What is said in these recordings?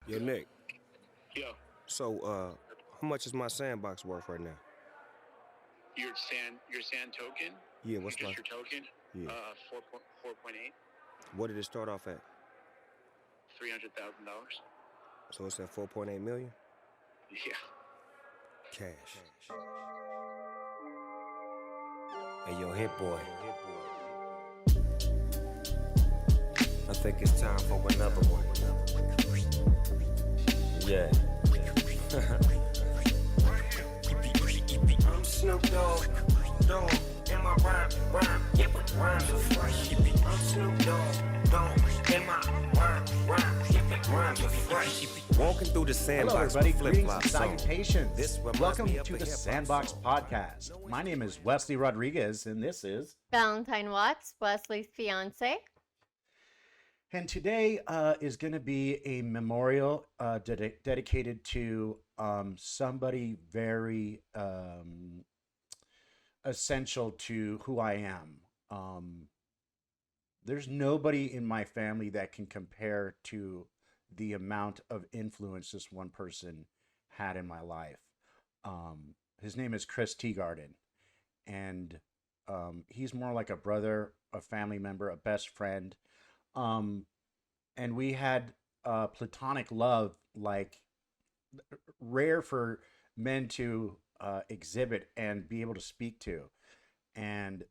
Yo, Nick. Yo, How much is my Sandbox worth right now? your sand token, Yeah, you what's my just your token, yeah? 4.8, What did it start off at? $300,000. So it's at 4.8 million Yeah. cash. Hey, yo, hit boy. I think it's time for another one. Yeah. I'm Snoop Dogg, dog, in my yeah, but rhymes are fresh. I'm Snoop Dogg, in my yeah, but rhymes are fresh. Walking through the Hello, sandbox everybody. with Greetings and flip-flops on. salutations. This reminds Welcome me of to a the hip-hop Sandbox song. Podcast. My name is Wesley Rodriguez, and this is. Valentine Watts, Wesley's fiance. And today is going to be a memorial dedicated to somebody very essential to who I am. There's nobody in my family that can compare to the amount of influence this one person had in my life. His name is Chris Teagarden, and he's more like a brother, a family member, a best friend. Um, and we had platonic love, like rare for men to exhibit and be able to speak to. And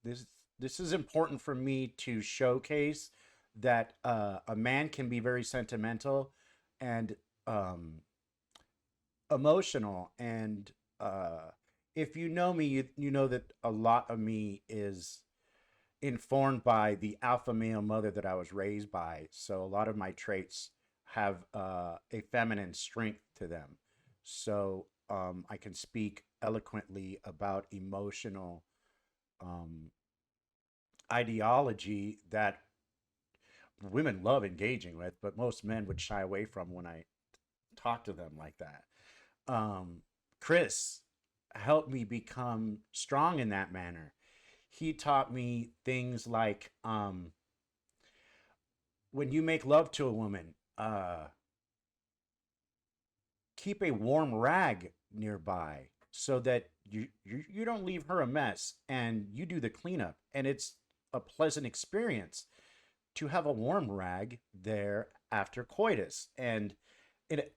this this is important for me to showcase that a man can be very sentimental and um, emotional. And if you know me, you know that a lot of me is informed by the alpha male mother that I was raised by. So a lot of my traits have a feminine strength to them. So I can speak eloquently about emotional um, ideology that women love engaging with, but most men would shy away from when I talk to them like that. Chris helped me become strong in that manner. He taught me things like when you make love to a woman, keep a warm rag nearby so that you don't leave her a mess and you do the cleanup. And it's a pleasant experience to have a warm rag there after coitus. And it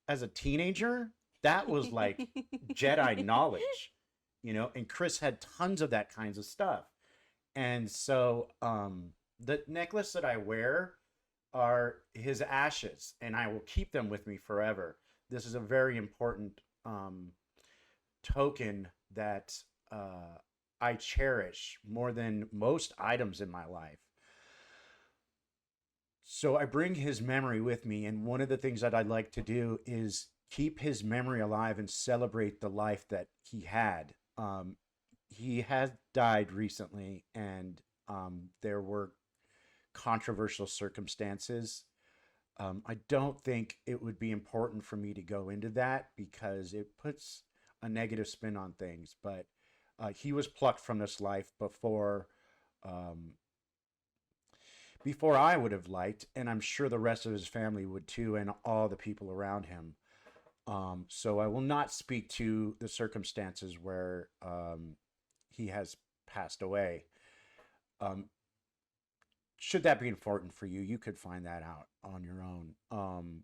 as a teenager, that was like Jedi knowledge, and Chris had tons of that kinds of stuff. And so the necklace that I wear are his ashes, and I will keep them with me forever. This is a very important token that I cherish more than most items in my life. So I bring his memory with me, and one of the things that I'd like to do is keep his memory alive and celebrate the life that he had. He has died recently, and there were controversial circumstances. I don't think it would be important for me to go into that because it puts a negative spin on things. But he was plucked from this life um, before I would have liked, and I'm sure the rest of his family would too, and all the people around him. So I will not speak to the circumstances where he has passed away. Um, should that be important for you, you could find that out on your own.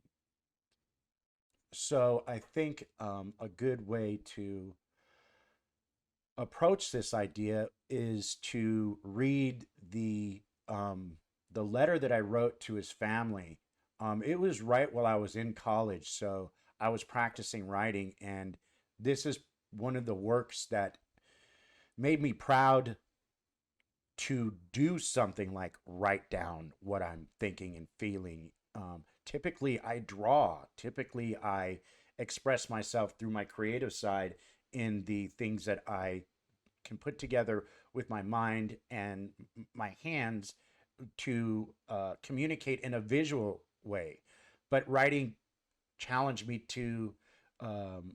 So I think a good way to approach this idea is to read the letter that I wrote to his family. It was right while I was in college, so I was practicing writing, and this is one of the works that made me proud to do something like write down what I'm thinking and feeling. Typically, I draw. Typically, I express myself through my creative side in the things that I can put together with my mind and my hands to communicate in a visual way. But writing challenged me to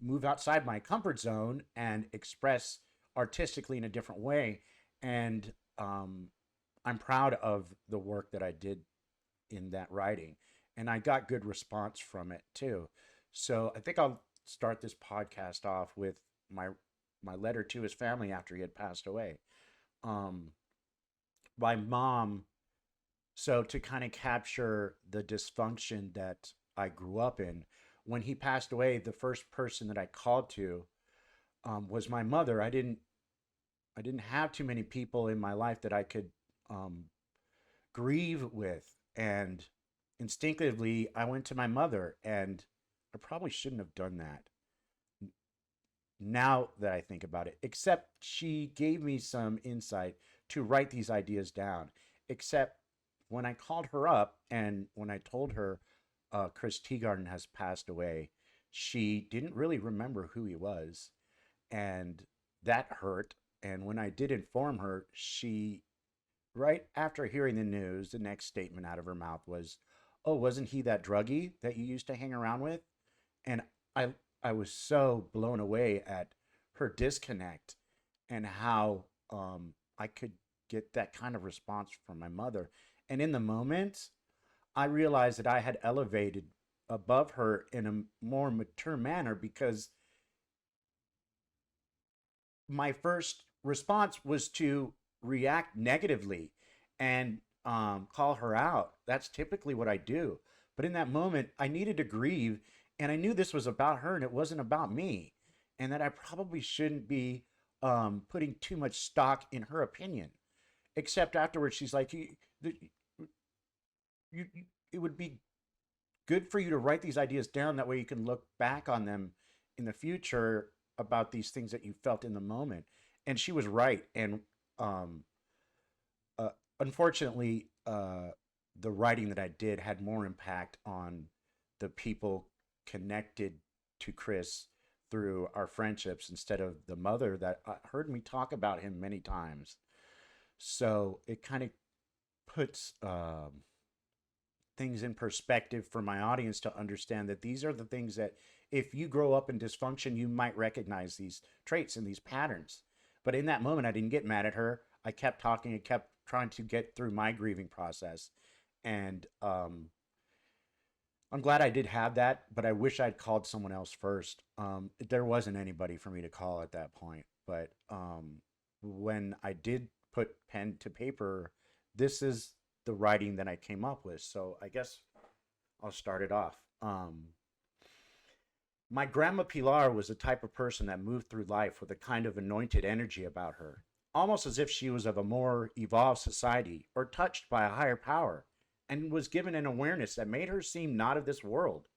move outside my comfort zone and express artistically in a different way. And I'm proud of the work that I did in that writing. and I got good response from it too. So I think I'll start this podcast off with my my letter to his family after he had passed away. Um, my mom, so to kind of capture the dysfunction that I grew up in, when he passed away, the first person that I called to was my mother. I didn't have too many people in my life that I could um, grieve with, and instinctively I went to my mother, and I probably shouldn't have done that now that I think about it, except she gave me some insight to write these ideas down. Except when I called her up and when I told her Chris Teagarden has passed away, she didn't really remember who he was. And that hurt. And when I did inform her, she, right after hearing the news, the next statement out of her mouth was, "Oh, wasn't he that druggie that you used to hang around with?" And I I was so blown away at her disconnect and how I could get that kind of response from my mother. And in the moment, I realized that I had elevated above her in a more mature manner because my first response was to react negatively and call her out. That's typically what I do. But in that moment, I needed to grieve, and I knew this was about her and it wasn't about me, and that I probably shouldn't be putting too much stock in her opinion. Except afterwards, she's like, it would be good for you to write these ideas down. That way you can look back on them in the future about these things that you felt in the moment. And she was right. And um, uh, unfortunately, the writing that I did had more impact on the people connected to Chris through our friendships instead of the mother that heard me talk about him many times. So it kind of puts things in perspective for my audience to understand that these are the things that if you grow up in dysfunction, you might recognize these traits and these patterns. But in that moment, I didn't get mad at her. I kept talking and kept trying to get through my grieving process. And I'm glad I did have that, but I wish I'd called someone else first. There wasn't anybody for me to call at that point. But when I did put pen to paper, this is the writing that I came up with. So I guess I'll start it off. My grandma Pilar was the type of person that moved through life with a kind of anointed energy about her, almost as if she was of a more evolved society or touched by a higher power, and was given an awareness that made her seem not of this world.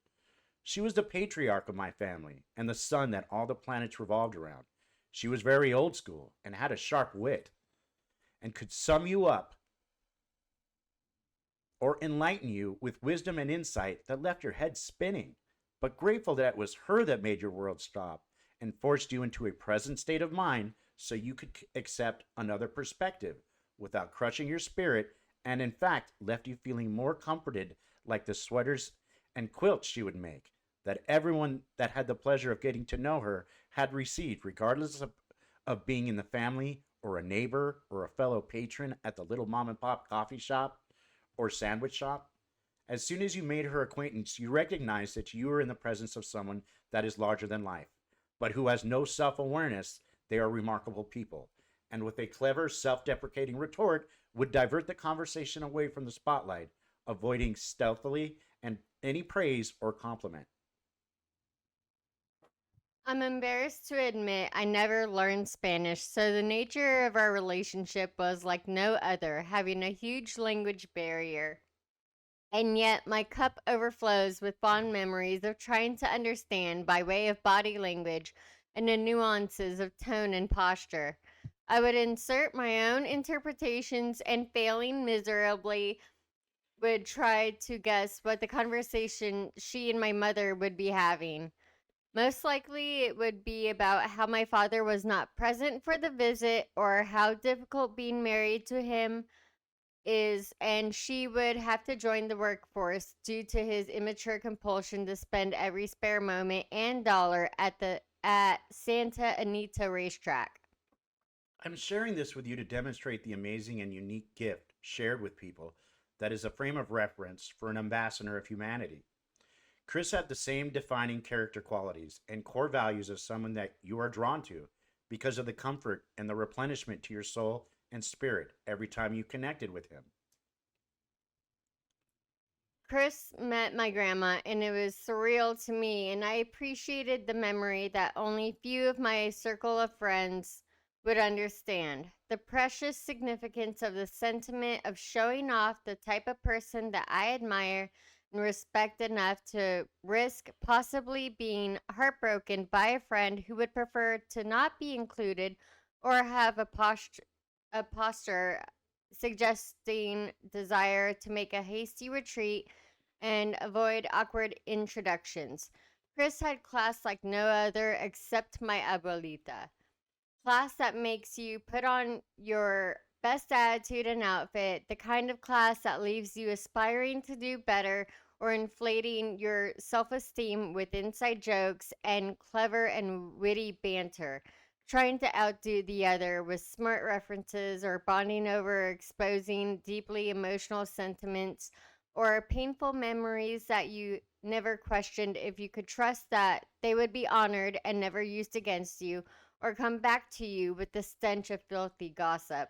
She was the patriarch of my family and the sun that all the planets revolved around. She was very old school and had a sharp wit and could sum you up or enlighten you with wisdom and insight that left your head spinning, but grateful that it was her that made your world stop and forced you into a present state of mind so you could accept another perspective without crushing your spirit, and in fact left you feeling more comforted, like the sweaters and quilts she would make, that everyone that had the pleasure of getting to know her had received, regardless of being in the family or a neighbor or a fellow patron at the little mom and pop coffee shop or sandwich shop. As soon as you made her acquaintance, you recognized that you were in the presence of someone that is larger than life, but who has no self-awareness. They are remarkable people, and with a clever, self-deprecating retort, would divert the conversation away from the spotlight, avoiding stealthily and any praise or compliment. I'm embarrassed to admit I never learned Spanish, so the nature of our relationship was like no other, having a huge language barrier. And yet my cup overflows with fond memories of trying to understand by way of body language and the nuances of tone and posture. I would insert my own interpretations and failing miserably would try to guess what the conversation she and my mother would be having. Most likely, it would be about how my father was not present for the visit or how difficult being married to him is, and she would have to join the workforce due to his immature compulsion to spend every spare moment and dollar at Santa Anita racetrack. I'm sharing this with you to demonstrate the amazing and unique gift shared with people that is a frame of reference for an ambassador of humanity. Chris had the same defining character qualities and core values as someone that you are drawn to because of the comfort and the replenishment to your soul and spirit every time you connected with him. Chris met my grandma, and it was surreal to me, and I appreciated the memory that only few of my circle of friends would understand. The precious significance of the sentiment of showing off the type of person that I admire and respect enough to risk possibly being heartbroken by a friend who would prefer to not be included or have a posture suggesting desire to make a hasty retreat and avoid awkward introductions. Chris had class like no other except my abuelita. Class that makes you put on your best attitude and outfit, the kind of class that leaves you aspiring to do better or inflating your self esteem with inside jokes and clever and witty banter, trying to outdo the other with smart references or bonding over exposing deeply emotional sentiments or painful memories that you never questioned if you could trust that they would be honored and never used against you or come back to you with the stench of filthy gossip.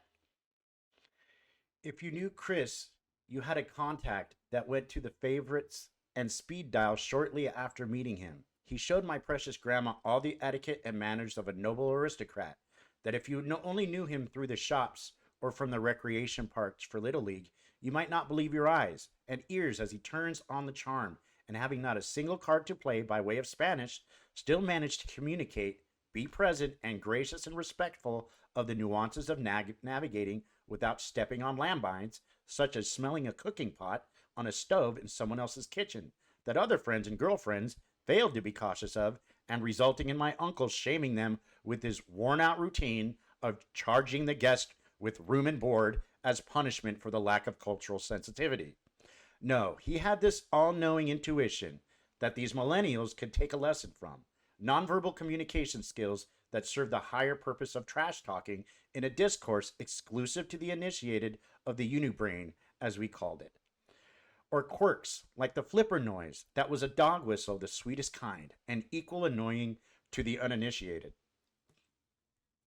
If you knew Chris, you had a contact that went to the favorites and speed dial shortly after meeting him. He showed my precious grandma all the etiquette and manners of a noble aristocrat, that if you only knew him through the shops or from the recreation parks for Little League, you might not believe your eyes and ears as he turns on the charm, and having not a single card to play by way of Spanish, still managed to communicate, be present, and gracious and respectful of the nuances of navigating without stepping on landmines, such as smelling a cooking pot on a stove in someone else's kitchen, that other friends and girlfriends failed to be cautious of, and resulting in my uncle shaming them with his worn out routine of charging the guest with room and board as punishment for the lack of cultural sensitivity. No, he had this all knowing intuition that these millennials could take a lesson from, nonverbal communication skills that serve the higher purpose of trash talking in a discourse exclusive to the initiated of the unibrain, as we called it. Or quirks like the flipper noise that was a dog whistle of the sweetest kind and equal annoying to the uninitiated.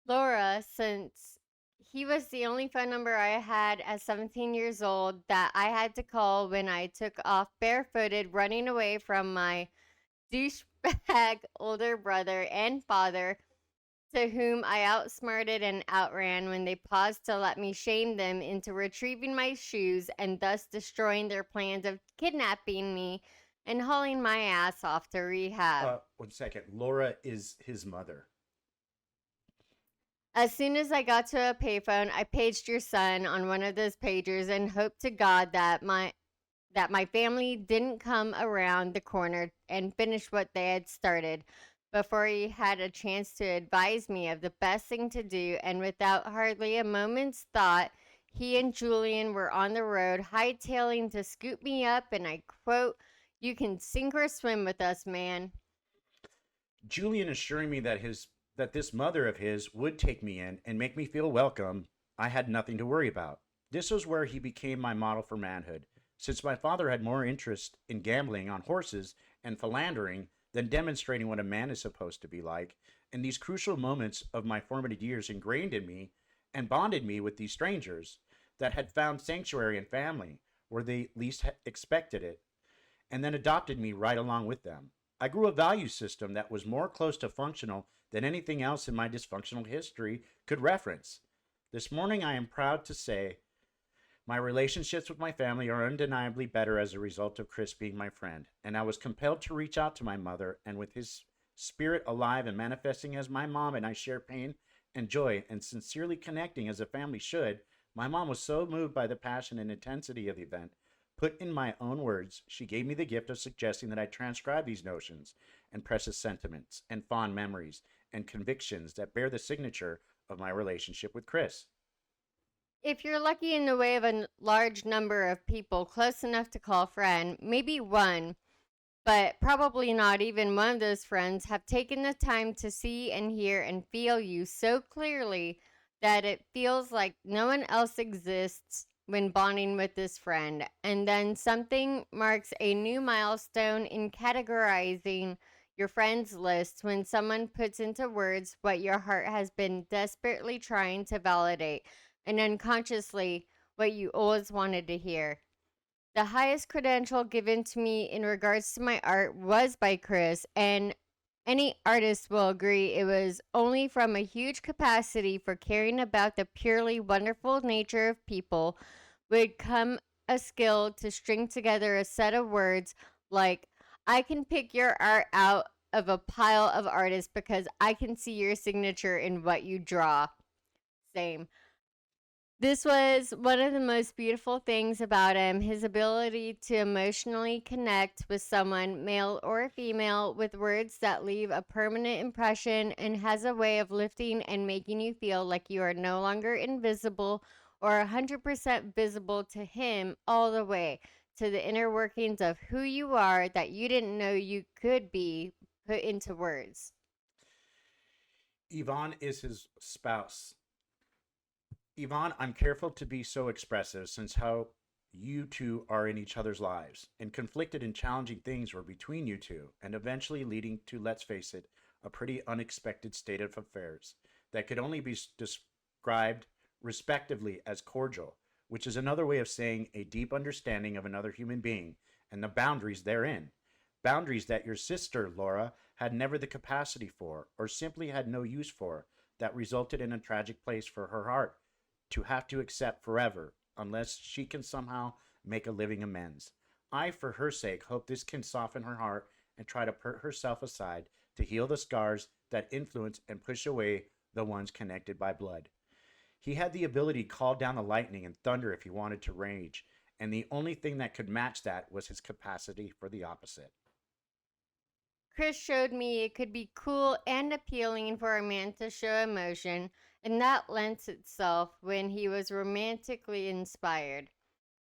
Laura, since he was the only phone number I had at 17 years old that I had to call when I took off barefooted running away from my douchebag older brother and father, to whom I outsmarted and outran when they paused to let me shame them into retrieving my shoes and thus destroying their plans of kidnapping me and hauling my ass off to rehab. 1 second. Laura is his mother. As soon as I got to a payphone, I paged your son on one of those pagers and hoped to God that my family didn't come around the corner and finish what they had started before he had a chance to advise me of the best thing to do. And without hardly a moment's thought, he and Julian were on the road, hightailing to scoop me up, and I quote, "You can sink or swim with us, man." Julian assuring me that this mother of his would take me in and make me feel welcome, I had nothing to worry about. This was where he became my model for manhood, since my father had more interest in gambling on horses and philandering than demonstrating what a man is supposed to be like, and these crucial moments of my formative years ingrained in me and bonded me with these strangers that had found sanctuary and family where they least expected it, and then adopted me right along with them. I grew a value system that was more close to functional than anything else in my dysfunctional history could reference. This morning I am proud to say my relationships with my family are undeniably better as a result of Chris being my friend, and I was compelled to reach out to my mother, and with his spirit alive and manifesting as my mom and I share pain and joy and sincerely connecting as a family should, my mom was so moved by the passion and intensity of the event. Put in my own words, she gave me the gift of suggesting that I transcribe these notions and precious sentiments and fond memories and convictions that bear the signature of my relationship with Chris. If you're lucky in the way of a large number of people close enough to call friend, maybe one, but probably not even one of those friends have taken the time to see and hear and feel you so clearly that it feels like no one else exists when bonding with this friend, and then something marks a new milestone in categorizing your friends list when someone puts into words what your heart has been desperately trying to validate and unconsciously what you always wanted to hear. The highest credential given to me in regards to my art was by Chris, and any artist will agree it was only from a huge capacity for caring about the purely wonderful nature of people would come a skill to string together a set of words like, I can pick your art out of a pile of artists because I can see your signature in what you draw. Same. This was one of the most beautiful things about him, his ability to emotionally connect with someone, male or female, with words that leave a permanent impression and has a way of lifting and making you feel like you are no longer invisible or 100% visible to him all the way to the inner workings of who you are that you didn't know you could be put into words. Yvonne is his spouse. Yvonne, I'm careful to be so expressive since how you two are in each other's lives, and conflicted and challenging things were between you two, and eventually leading to, let's face it, a pretty unexpected state of affairs that could only be described respectively as cordial, which is another way of saying a deep understanding of another human being and the boundaries therein. Boundaries that your sister, Laura, had never the capacity for, or simply had no use for, that resulted in a tragic place for her heart to have to accept forever, unless she can somehow make a living amends. I, for her sake, hope this can soften her heart and try to put herself aside to heal the scars that influence and push away the ones connected by blood. He had the ability to call down the lightning and thunder if he wanted to rage, and the only thing that could match that was his capacity for the opposite. Chris showed me it could be cool and appealing for a man to show emotion, and that lends itself when he was romantically inspired.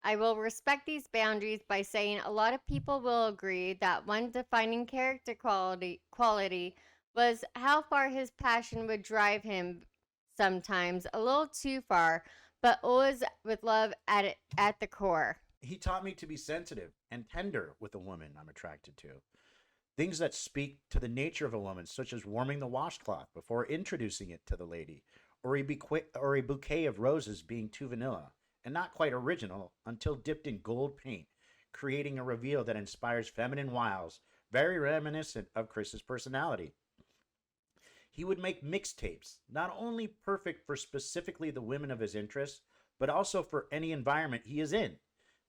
I will respect these boundaries by saying a lot of people will agree that one defining character quality was how far his passion would drive him, sometimes a little too far, but always with love at the core. He taught me to be sensitive and tender with a woman I'm attracted to. Things that speak to the nature of a woman, such as warming the washcloth before introducing it to the lady, or a bouquet of roses being too vanilla and not quite original until dipped in gold paint, creating a reveal that inspires feminine wiles, very reminiscent of Chris's personality. He would make mixtapes, not only perfect for specifically the women of his interest, but also for any environment he is in.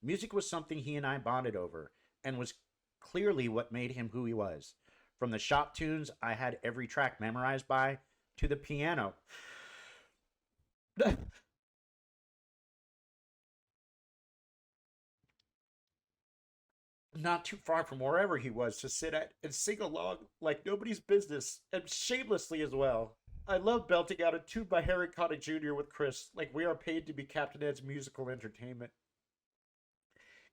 Music was something he and I bonded over, and was clearly what made him who he was. From the shop tunes I had every track memorized by, to the piano. Not too far from wherever he was to sit at and sing along like nobody's business, and shamelessly as well. I love belting out a tune by Harry Connick Jr. with Chris, like we are paid to be Captain Ed's musical entertainment.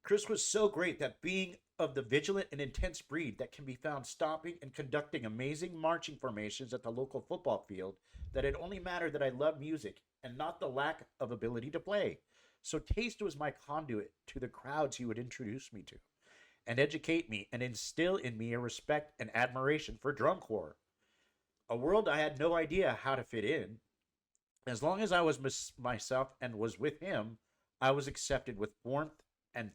Chris was so great that being of the vigilant and intense breed that can be found stopping and conducting amazing marching formations at the local football field, that it only mattered that I loved music and not the lack of ability to play. So taste was my conduit to the crowds he would introduce me to, and educate me and instill in me a respect and admiration for drum corps, a world I had no idea how to fit in. As long as I was myself and was with him, I was accepted with warmth, and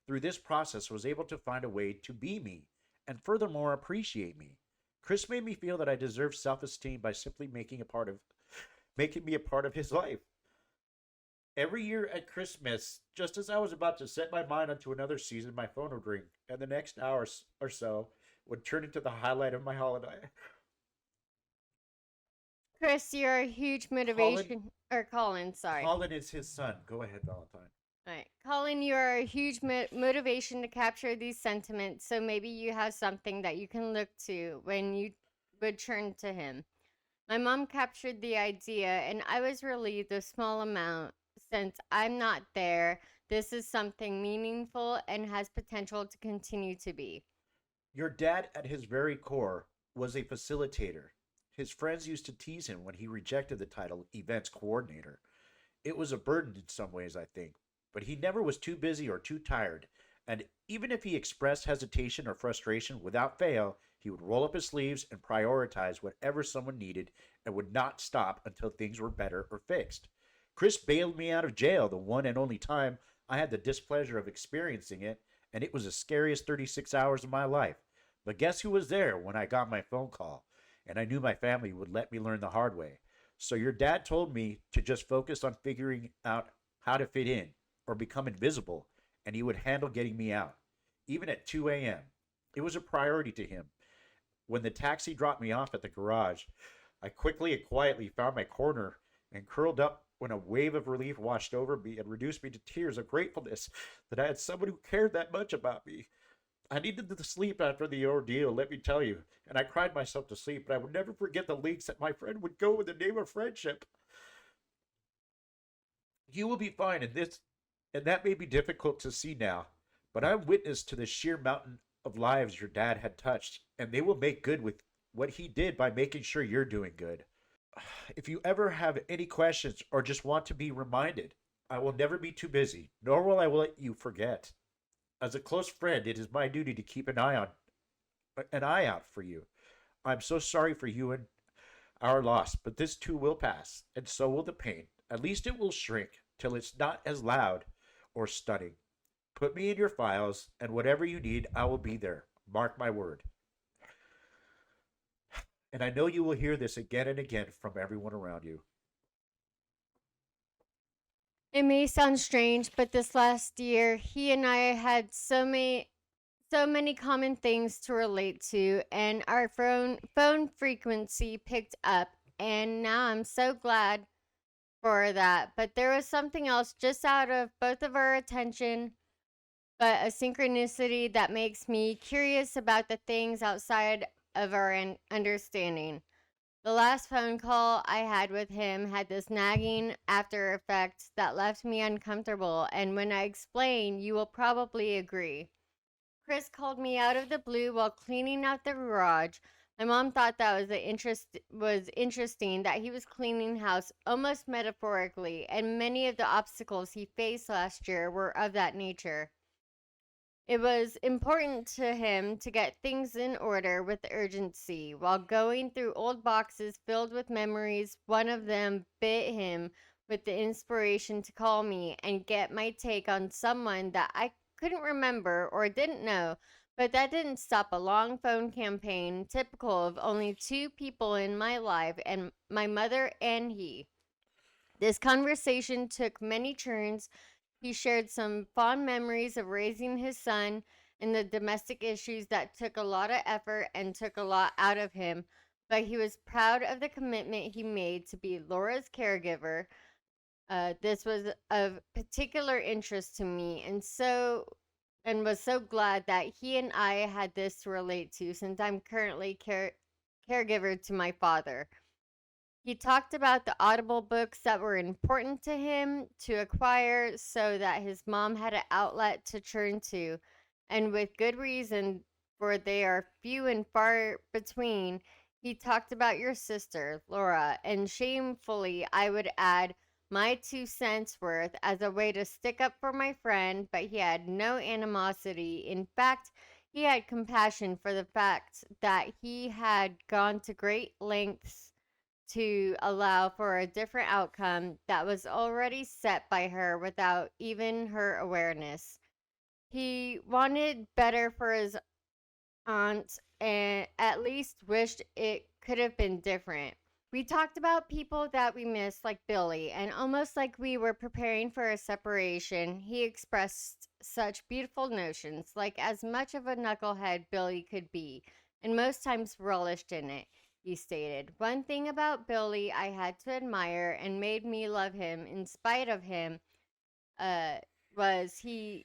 through this process was able to find a way to be me and furthermore appreciate me. Chris made me feel that I deserved self-esteem by simply making me a part of his life. Every year at Christmas, just as I was about to set my mind onto another season, my phone would ring, and the next hour or so would turn into the highlight of my holiday. Chris, you're a huge motivation. Or Colin, sorry. Colin is his son. Go ahead, Valentine. All right. Colin, you are a huge motivation to capture these sentiments, so maybe you have something that you can look to when you would turn to him. My mom captured the idea, and I was relieved a small amount. Since I'm not there, this is something meaningful and has potential to continue to be. Your dad, at his very core, was a facilitator. His friends used to tease him when he rejected the title events coordinator. It was a burden in some ways, I think, but he never was too busy or too tired. And even if he expressed hesitation or frustration, without fail, he would roll up his sleeves and prioritize whatever someone needed and would not stop until things were better or fixed. Chris bailed me out of jail the one and only time I had the displeasure of experiencing it, and it was the scariest 36 hours of my life. But guess who was there when I got my phone call? And I knew my family would let me learn the hard way. So your dad told me to just focus on figuring out how to fit in or become invisible, and he would handle getting me out, even at 2 a.m. It was a priority to him. When the taxi dropped me off at the garage, I quickly and quietly found my corner and curled up when a wave of relief washed over me and reduced me to tears of gratefulness that I had someone who cared that much about me. I needed the sleep after the ordeal, let me tell you, and I cried myself to sleep, but I would never forget the lengths that my friend would go in the name of friendship. You will be fine in this, and that may be difficult to see now, but I'm witness to the sheer mountain of lives your dad had touched, and they will make good with what he did by making sure you're doing good. If you ever have any questions or just want to be reminded, I will never be too busy, nor will I let you forget. As a close friend, it is my duty to keep an eye out for you. I'm so sorry for you and our loss, but this too will pass, and so will the pain. At least it will shrink till it's not as loud or stunning. Put me in your files, and whatever you need, I will be there. Mark my word. And I know you will hear this again and again from everyone around you. It may sound strange, but this last year, he and I had so many common things to relate to, and our phone frequency picked up, and now I'm so glad for that. But there was something else just out of both of our attention, but a synchronicity that makes me curious about the things outside of our understanding. The last phone call I had with him had this nagging after effect that left me uncomfortable, and when I explain, you will probably agree. Chris called me out of the blue while cleaning out the garage. My mom thought that was interesting that he was cleaning house almost metaphorically, and many of the obstacles he faced last year were of that nature. It was important to him to get things in order with urgency. While going through old boxes filled with memories, one of them bit him with the inspiration to call me and get my take on someone that I couldn't remember or didn't know. But that didn't stop a long phone campaign, typical of only two people in my life, and my mother and he. This conversation took many turns. He shared some fond memories of raising his son and the domestic issues that took a lot of effort and took a lot out of him, but he was proud of the commitment he made to be Laura's caregiver. This was of particular interest to me, and was so glad that he and I had this to relate to since I'm currently caregiver to my father. He talked about the Audible books that were important to him to acquire so that his mom had an outlet to turn to, and with good reason, for they are few and far between. He talked about your sister, Laura, and shamefully, I would add my 2 cents worth as a way to stick up for my friend, but he had no animosity. In fact, he had compassion for the fact that he had gone to great lengths to allow for a different outcome that was already set by her without even her awareness. He wanted better for his aunt and at least wished it could have been different. We talked about people that we missed, like Billy, and almost like we were preparing for a separation, he expressed such beautiful notions, like as much of a knucklehead Billy could be, and most times relished in it. He stated, one thing about Billy I had to admire and made me love him in spite of him uh, was he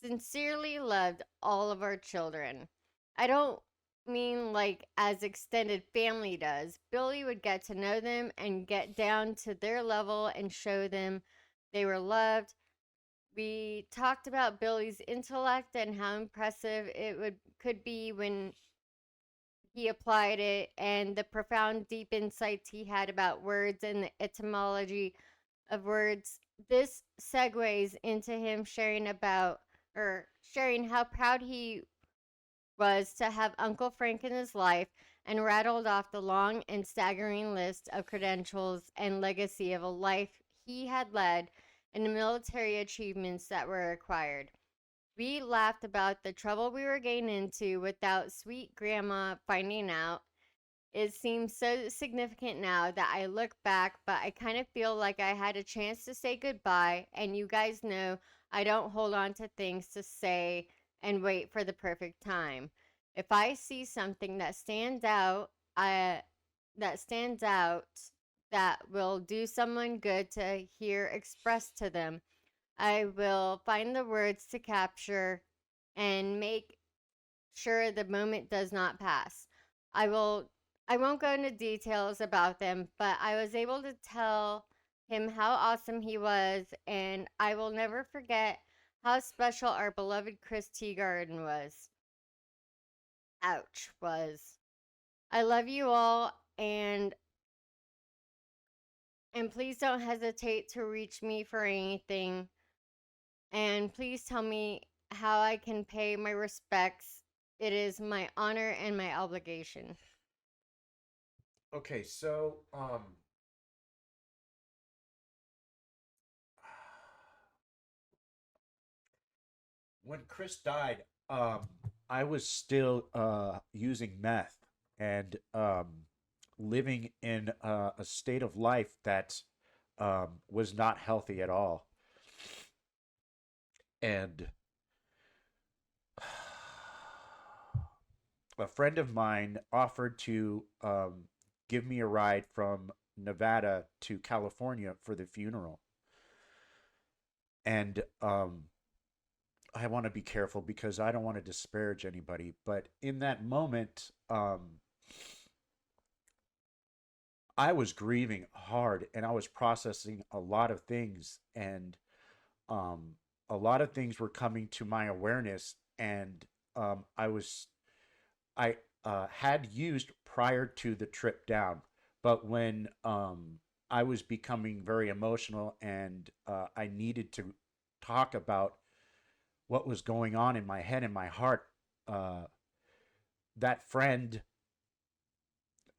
sincerely loved all of our children. I don't mean like as extended family does. Billy would get to know them and get down to their level and show them they were loved. We talked about Billy's intellect and how impressive it would could be when he applied it, and the profound deep insights he had about words and the etymology of words. this segues into him sharing about or sharing how proud he was to have Uncle Frank in his life and rattled off the long and staggering list of credentials and legacy of a life he had led and the military achievements that were acquired. We laughed about the trouble we were getting into without sweet grandma finding out. It seems so significant now that I look back, but I kind of feel like I had a chance to say goodbye. And you guys know I don't hold on to things to say and wait for the perfect time. If I see something that stands out that will do someone good to hear expressed to them, I will find the words to capture and make sure the moment does not pass. I will I won't go into details about them, but I was able to tell him how awesome he was, and I will never forget how special our beloved Chris Teagarden was. Ouch, was. I love you all, and please don't hesitate to reach me for anything. And please tell me how I can pay my respects. It is my honor and my obligation. Okay, so when Chris died, I was still using meth and living in a state of life that was not healthy at all. And a friend of mine offered to give me a ride from Nevada to California for the funeral. And I want to be careful because I don't want to disparage anybody. But in that moment, I was grieving hard and I was processing a lot of things. And um, a lot of things were coming to my awareness. And I had used prior to the trip down. But when I was becoming very emotional and I needed to talk about what was going on in my head and my heart, uh, that friend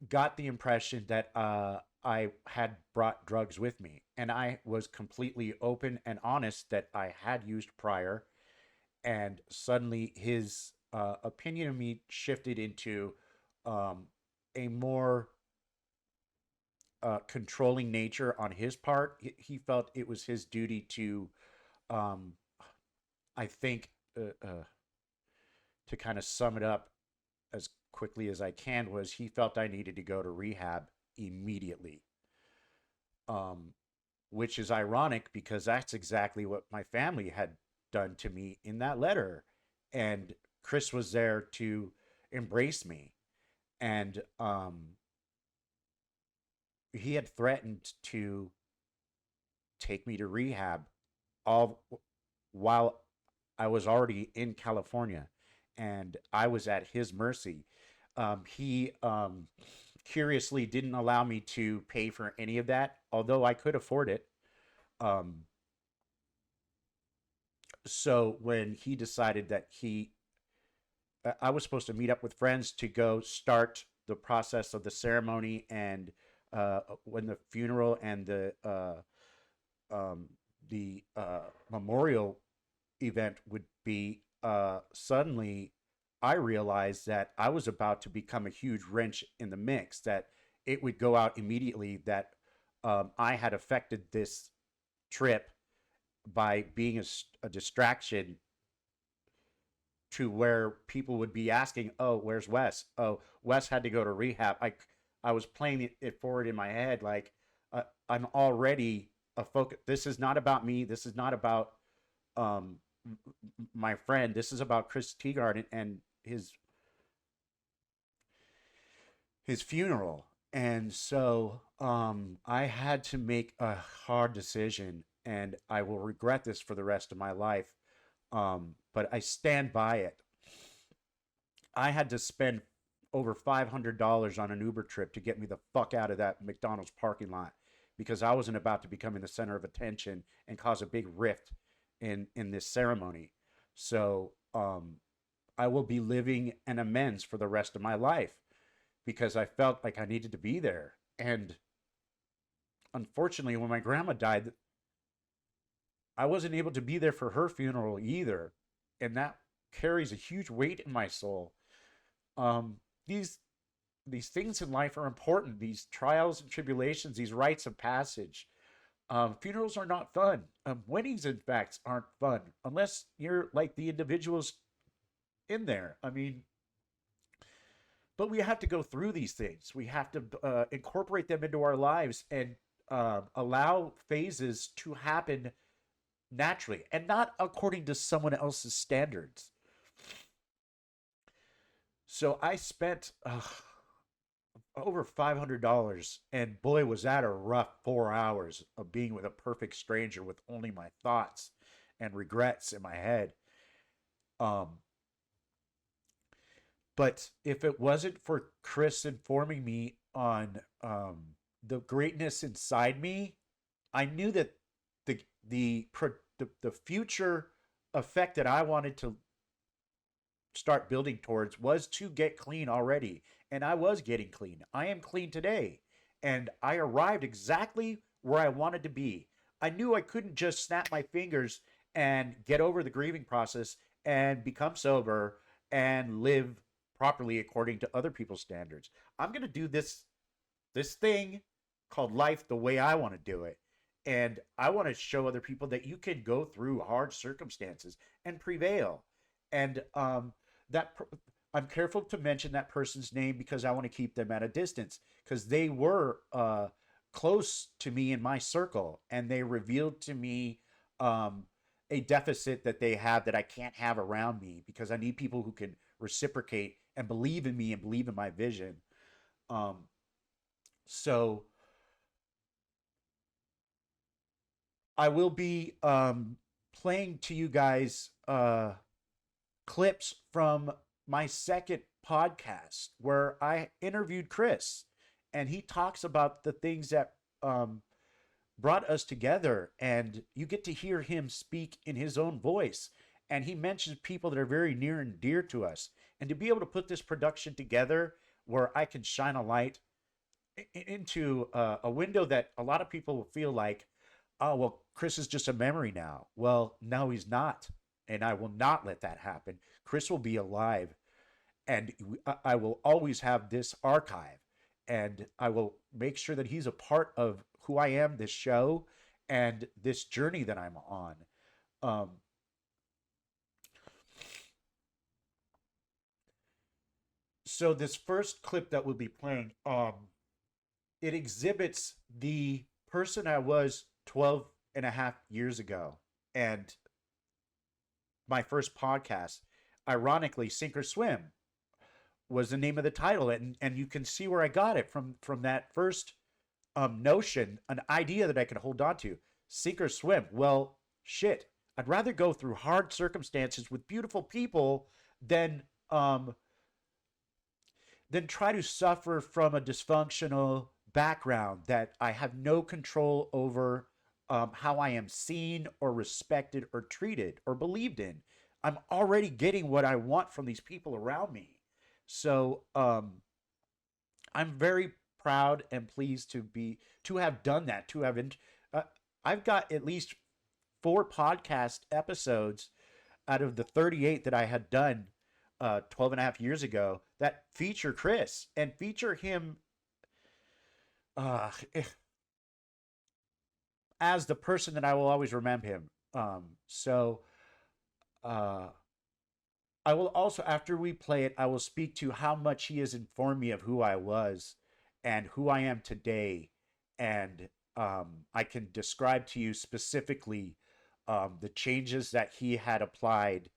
got the impression that I had brought drugs with me. And I was completely open and honest that I had used prior. And suddenly his opinion of me shifted into um, a more controlling nature on his part. He felt it was his duty to, um, I think, to kind of sum it up as quickly as I can, was he felt I needed to go to rehab immediately. Um, which is ironic because that's exactly what my family had done to me in that letter. And Chris was there to embrace me. And he had threatened to take me to rehab all while I was already in California and I was at his mercy. He curiously didn't allow me to pay for any of that, although I could afford it. Um, so when he decided that I was supposed to meet up with friends to go start the process of the ceremony and when the funeral and um, the memorial event would be, suddenly I realized that I was about to become a huge wrench in the mix, that it would go out immediately that I had affected this trip by being a distraction to where people would be asking, "Oh, where's Wes? Oh, Wes had to go to rehab." I was playing it forward in my head like I'm already a focus. This is not about me. This is not about um, my friend. This is about Chris Teagard and his funeral. And so I had to make a hard decision, and I will regret this for the rest of my life. But I stand by it. I had to spend over $500 on an Uber trip to get me the fuck out of that McDonald's parking lot because I wasn't about to become in the center of attention and cause a big rift in this ceremony. So I will be living an amends for the rest of my life because I felt like I needed to be there. And unfortunately, when my grandma died, I wasn't able to be there for her funeral either. And that carries a huge weight in my soul. Um, these these things in life are important. These trials and tribulations, these rites of passage. Funerals are not fun. Weddings, in fact, aren't fun unless you're like the individuals in there. I mean, but we have to go through these things. We have to incorporate them into our lives and allow phases to happen naturally and not according to someone else's standards. So I spent over $500, and boy, was that a rough 4 hours of being with a perfect stranger with only my thoughts and regrets in my head. Um, but if it wasn't for Chris informing me on the greatness inside me, I knew that the future effect that I wanted to start building towards was to get clean already. And I was getting clean. I am clean today. And I arrived exactly where I wanted to be. I knew I couldn't just snap my fingers and get over the grieving process and become sober and live properly according to other people's standards. I'm going to do this thing called life the way I want to do it. And I want to show other people that you can go through hard circumstances and prevail. And that I'm careful to mention that person's name because I want to keep them at a distance because they were close to me in my circle and they revealed to me a deficit that they have that I can't have around me because I need people who can reciprocate and believe in me and believe in my vision. Um, so I will be playing to you guys clips from my second podcast where I interviewed Chris, and he talks about the things that brought us together, and you get to hear him speak in his own voice. And he mentions people that are very near and dear to us. And to be able to put this production together where I can shine a light into a window that a lot of people will feel like, oh, well, Chris is just a memory now. Well, no, he's not. And I will not let that happen. Chris will be alive. And I will always have this archive. And I will make sure that he's a part of who I am, this show, and this journey that I'm on. Um, so this first clip that we'll be playing, it exhibits the person I was 12 and a half years ago. And my first podcast, ironically, Sink or Swim was the name of the title. And you can see where I got it from that first notion, an idea that I could hold on to. Sink or swim. Well, shit. I'd rather go through hard circumstances with beautiful people than try to suffer from a dysfunctional background that I have no control over how I am seen or respected or treated or believed in. I'm already getting what I want from these people around me. So I'm very proud and pleased to have done that. Uh, I've got at least 4 podcast episodes out of the 38 that I had done 12 and a half years ago that feature Chris and feature him uh, as the person that I will always remember him. So uh, I will also, after we play it, I will speak to how much he has informed me of who I was and who I am today. And I can describe to you specifically the changes that he had applied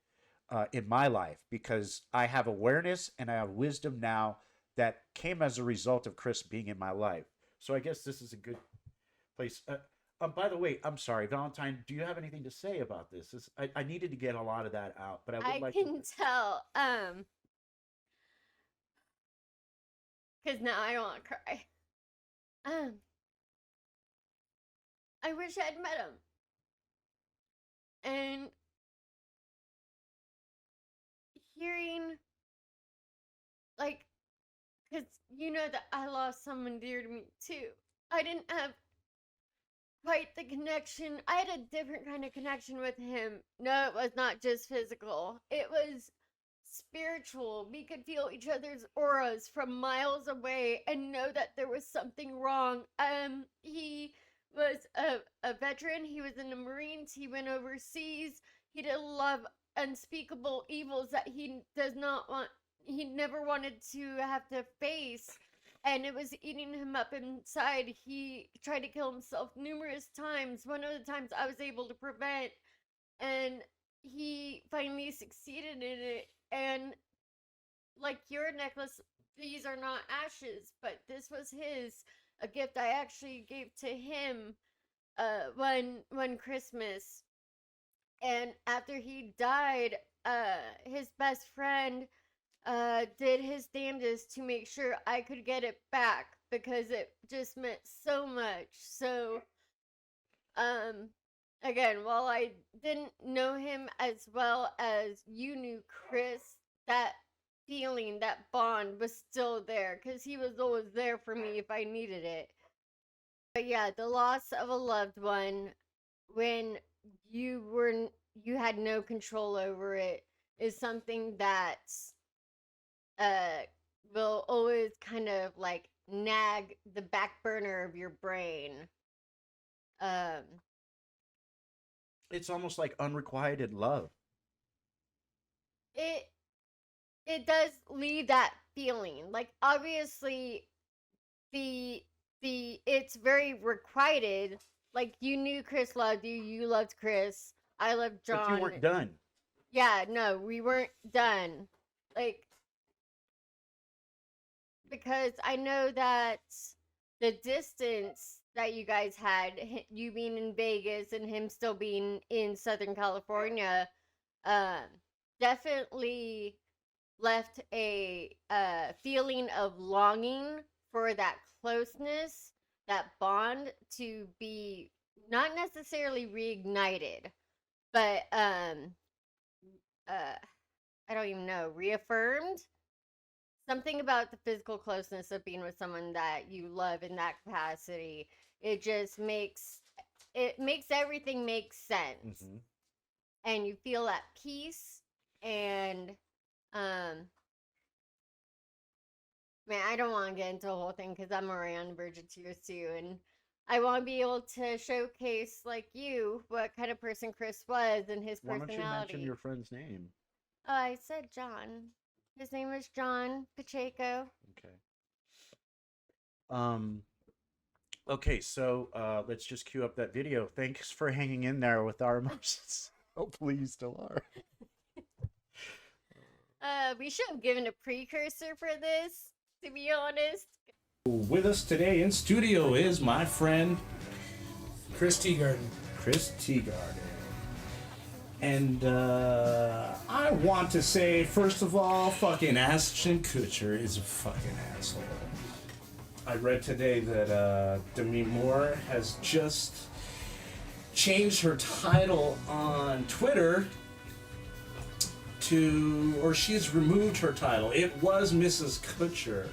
in my life because I have awareness and I have wisdom now that came as a result of Chris being in my life. So I guess this is a good place. By the way, I'm sorry, Valentine. Do you have anything to say about this? I needed to get a lot of that out, but I would I like can to. tell, because now I want to cry. Um, I wish I'd met him. And hearing, like, because you know that I lost someone dear to me too. I didn't have quite the connection. I had a different kind of connection with him. No, it was not just physical, it was spiritual. We could feel each other's auras from miles away and know that there was something wrong. He was a veteran. He was in the Marines. He went overseas. He did a lot of unspeakable evils that he never wanted to have to face. And it was eating him up inside. He tried to kill himself numerous times. One of the times I was able to prevent. And he finally succeeded in it. And like your necklace, these are not ashes, but this was a gift I actually gave to him one Christmas. And after he died, his best friend did his damnedest to make sure I could get it back because it just meant so much. So, again, while I didn't know him as well as you knew Chris, that feeling, that bond was still there because he was always there for me if I needed it. But yeah, the loss of a loved one when you had no control over it is something that will always kind of like nag the back burner of your brain. It's almost like unrequited love. It does leave that feeling. Like obviously it's very requited. Like you knew Chris loved you, you loved Chris, I loved John. But you weren't done. Yeah, no, we weren't done. Like, because I know that the distance that you guys had, you being in Vegas and him still being in Southern California, definitely left a feeling of longing for that closeness, that bond to be not necessarily reignited, but I don't even know, reaffirmed. Something about the physical closeness of being with someone that you love in that capacity, it just makes everything make sense. Mm-hmm. And you feel at peace. And man, I don't want to get into the whole thing because I'm already on the verge of tears too, and I want to be able to showcase like you what kind of person Chris was and his personality. Why don't you mention your friend's name? Oh, I said John. His name was John Pacheco. Okay. Okay, so let's just cue up that video. Thanks for hanging in there with our emotions. Hopefully you still are. We should have given a precursor for this, to be honest. With us today in studio is my friend Chris Teagarden. Chris Teagarden. And I want to say, first of all, fucking Ashton Kutcher is a fucking asshole. I read today that Demi Moore has just changed her title on Twitter or she's removed her title. It was Mrs. Kutcher.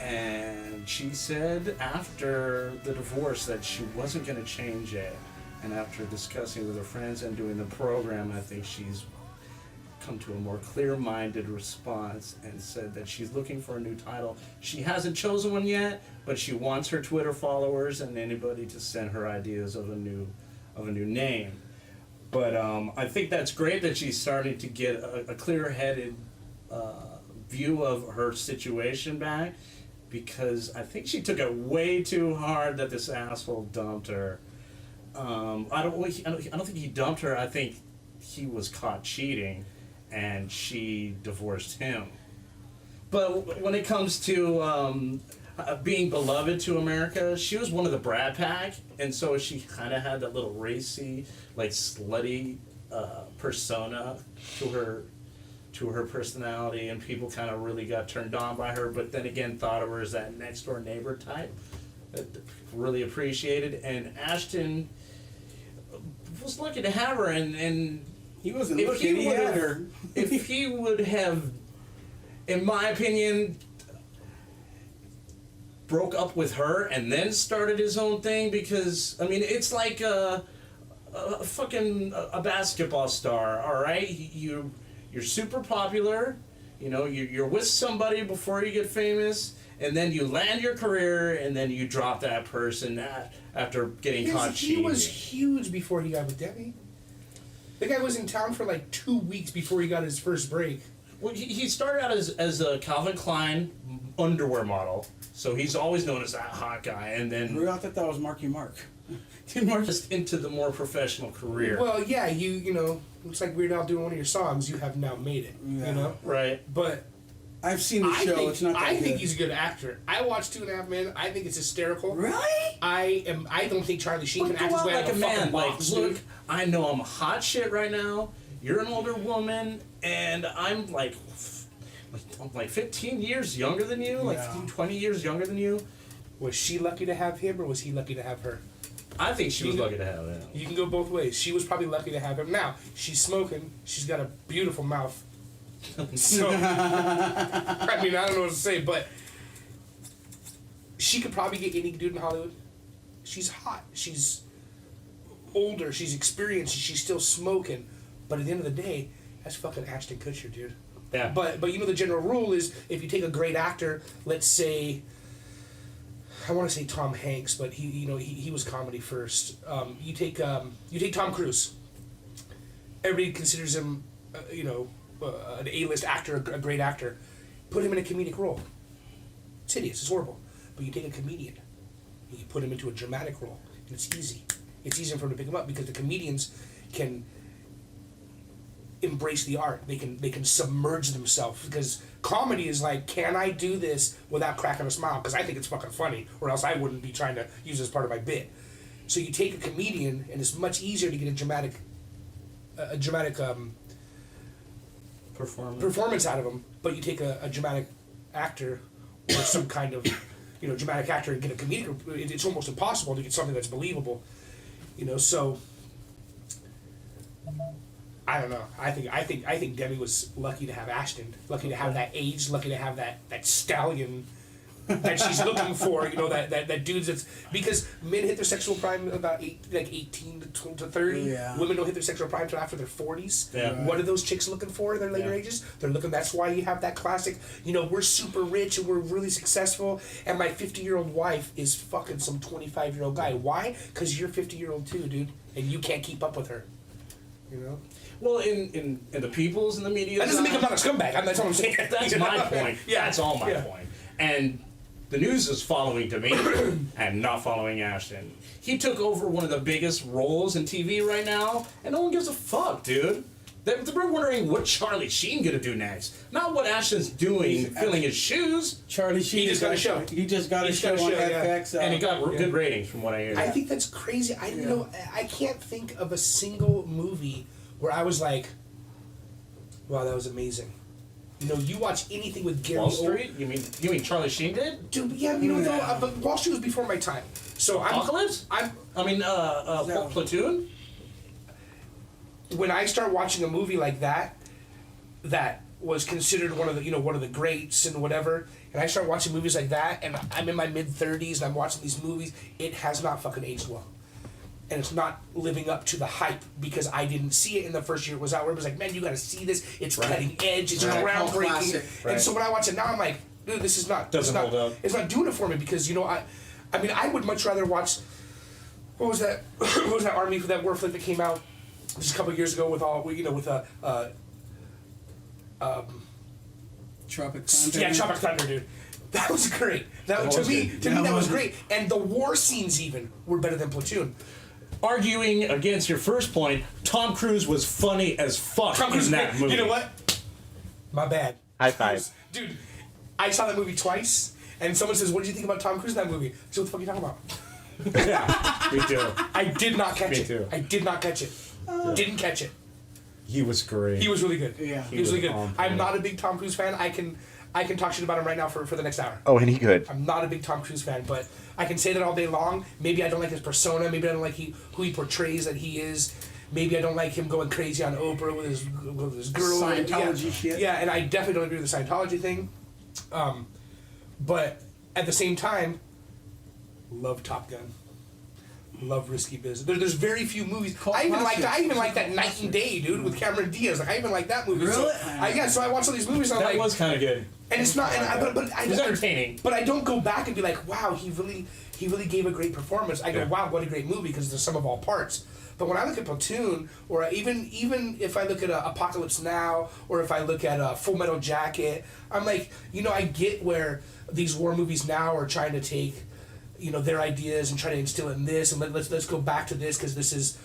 And she said after the divorce that she wasn't going to change it. And after discussing with her friends and doing the program, I think she's come to a more clear-minded response and said that she's looking for a new title. She hasn't chosen one yet, but she wants her Twitter followers and anybody to send her ideas of a new name. But I think that's great that she's starting to get a clear-headed view of her situation back, because I think she took it way too hard that this asshole dumped her. I don't think he dumped her. I think he was caught cheating, and she divorced him. But when it comes to being beloved to America, she was one of the Brat Pack, and so she kind of had that little racy, like slutty persona to her personality, and people kind of really got turned on by her. But then again, thought of her as that next door neighbor type. really appreciated, and Ashton was lucky to have her, and He wasn't if looking, he had her. if he would have, in my opinion, broke up with her and then started his own thing, because I mean it's like a fucking a basketball star. All right, you're super popular, you know, you're with somebody before you get famous, and then you land your career, and then you drop that person after getting caught He cheating. was huge before he got with Debbie. The guy was in town for like 2 weeks before he got his first break. Well, he started out as a Calvin Klein underwear model, so he's always known as that hot guy, and then I thought that was Marky Mark. Didn't Mark just... just into the more professional career. Well, yeah, you know, it's like Weird Al doing one of your songs. You have now made it. Yeah. You know, Right. but I've seen the show. It's not that I good. think he's a good actor. I watched 2.5 Men. I think it's hysterical. Really? I don't think Charlie Sheen But can act go his out way out like of a a fucking man. Like, box, look, dude. I know I'm hot shit right now. You're an older woman, and I'm like 15 years younger than you, like Yeah. 20 years younger than you. Was she lucky to have him, or was he lucky to have her? I think she was lucky to have him. You can go both ways. She was probably lucky to have him. Now she's smoking. She's got a beautiful mouth. So I mean, I don't know what to say, but she could probably get any dude in Hollywood. She's hot. She's older. She's experienced. She's still smoking. But at the end of the day, that's fucking Ashton Kutcher, dude. Yeah. But you know the general rule is if you take a great actor, let's say, I want to say Tom Hanks, but he was comedy first. You take Tom Cruise. Everybody considers him, an A-list actor, a great actor. Put him in a comedic role. It's hideous. It's horrible. But you take a comedian, and you put him into a dramatic role, and it's easy. It's easier for him to pick him up because the comedians can embrace the art. They can submerge themselves, because comedy is like, can I do this without cracking a smile? Because I think it's fucking funny, or else I wouldn't be trying to use it as part of my bit. So you take a comedian, and it's much easier to get a dramatic performance out of him. But you take a dramatic actor or some kind of dramatic actor and get a comedic. It's almost impossible to get something that's believable. So I don't know. I think Demi was lucky to have Ashton, lucky to have that age, lucky to have that stallion that she's looking for. That dudes that's, because men hit their sexual prime about 18 to 30. Yeah. Women don't hit their sexual prime until after their 40s. Yeah. What are those chicks looking for in their later ages? They're looking. That's why you have that classic. We're super rich and we're really successful, and my 50-year-old wife is fucking some 25-year-old guy. Why? Because you're 50-year-old too, dude, and you can't keep up with her. Well, in the people's and the media. That doesn't make him not a scumbag. That's what I'm saying. That's my point. Yeah. That's all my Yeah. point. And the news is following Demi and not following Ashton. He took over one of the biggest roles in TV right now, and no one gives a fuck, dude. They're wondering what Charlie Sheen gonna do next, not what Ashton's doing, filling his shoes. Charlie Sheen just got a show. He just got a show on FX. And he got good ratings from what I hear. I think that's crazy. I know. I can't think of a single movie where I was like, "Wow, that was amazing." You watch anything with Gary Wall Street? You mean Charlie Sheen did? Dude, yeah, but Wall Street was before my time. So Apocalypse? Platoon? When I start watching a movie like that was considered one of the greats and whatever, and I start watching movies like that, and I'm in my mid-30s and I'm watching these movies, it has not fucking aged well. And it's not living up to the hype because I didn't see it in the first year it was out. Where it was like, man, you got to see this. It's cutting edge. It's groundbreaking. Classic. And so when I watch it now, I'm like, dude, this is not. Doesn't hold up. It's not doing it for me because I would much rather watch. What was that? What was that army for that war flick that came out just a couple of years ago with Tropic Thunder. yeah, Tropic Thunder, dude. That was great. To me, that was great. And the war scenes even were better than Platoon. Arguing against your first point, Tom Cruise was funny as fuck in that movie. You know what? My bad. High five. Dude, I saw that movie twice, and someone says, "What did you think about Tom Cruise in that movie?" I said, "What the fuck are you talking about?" Yeah, me too. I did not catch Me it. too. I did not catch it. Didn't catch it. He was great. He was really good. Yeah. He was really good. on I'm point. not a big Tom Cruise fan. I can talk shit about him right now for the next hour. Oh, and he could. I'm not a big Tom Cruise fan, but I can say that all day long. Maybe I don't like his persona. Maybe I don't like who he portrays that he is. Maybe I don't like him going crazy on Oprah with his girl. Scientology shit. Yeah, and I definitely don't agree with the Scientology thing. But at the same time, love Top Gun. Love Risky Business. There's very few movies. I even like that Night and Day, dude, with Cameron Diaz. Like I even like that movie. Really? So I watch all these movies. And I'm That like, was kind of good. and it's not. And it was entertaining. But I don't go back and be like, wow, he really gave a great performance. I go, wow, what a great movie because it's the sum of all parts. But when I look at Platoon, or even if I look at Apocalypse Now, or if I look at Full Metal Jacket, I'm like, I get where these war movies now are trying to take, their ideas and try to instill in this, and let's go back to this because this is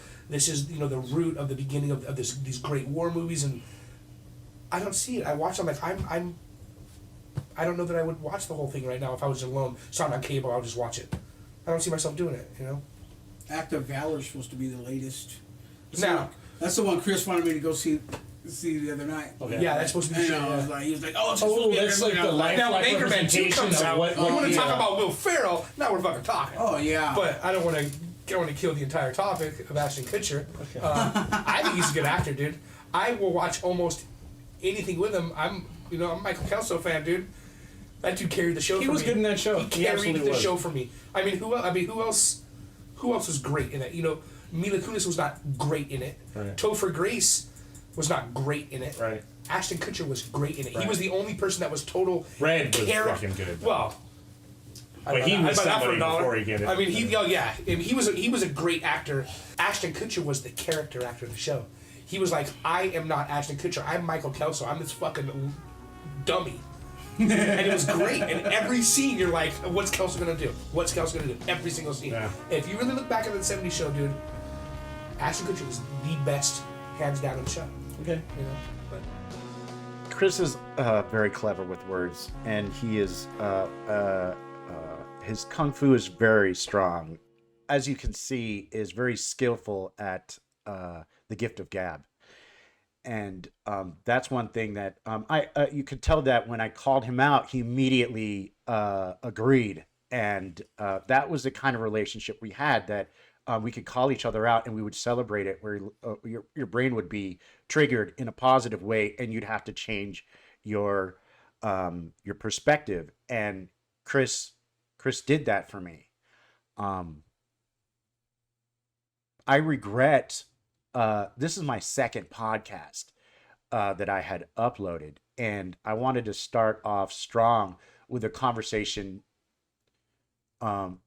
the root of the beginning of these great war movies, and I don't see it. I watch them like I don't know that I would watch the whole thing right now if I was alone. It's not on cable. I'll just watch it. I don't see myself doing it. Act of Valor is supposed to be the latest. Now, that's the one Chris wanted me to go see the other night. Okay. yeah, that's supposed to be. And he was like, oh, it's Oh, supposed to be that's like the everybody. life Now, Anchorman 2 representation comes of out. what You want to the, talk about Will Ferrell? Now we're fucking talking. Oh yeah. But I don't want to kill the entire topic of Ashton Kutcher. I think he's a good actor, dude. I will watch almost anything with him. I'm a Michael Kelso fan, dude. That dude carried the show. He for was me. good in that show. He He carried absolutely the was. show for me. I mean, who else? Who else was great in it? Mila Kunis was not great in it. Right. Topher Grace was not great in it. Right. Ashton Kutcher was great in it. He Right. was the only person that was total. Red was character- fucking good. Well, But he was I'd buy that for somebody a dollar. before he get it. I mean, he was a great actor. Ashton Kutcher was the character actor of the show. He was like, I am not Ashton Kutcher. I'm Michael Kelso. I'm this fucking dummy. And it was great. And every scene, you're like, what's Kelso gonna do? What's Kelso gonna do? Every single scene. Yeah. If you really look back at the '70s show, dude, Ashton Kutcher was the best, hands down, in the show. Okay. But Chris is very clever with words, and he is his kung fu is very strong. As you can see, is very skillful at the gift of gab, and that's one thing that you could tell that when I called him out, he immediately agreed, and that was the kind of relationship we had that. We could call each other out and we would celebrate it where your brain would be triggered in a positive way and you'd have to change your perspective. And Chris did that for me. I regret, this is my second podcast that I had uploaded, and I wanted to start off strong with a conversation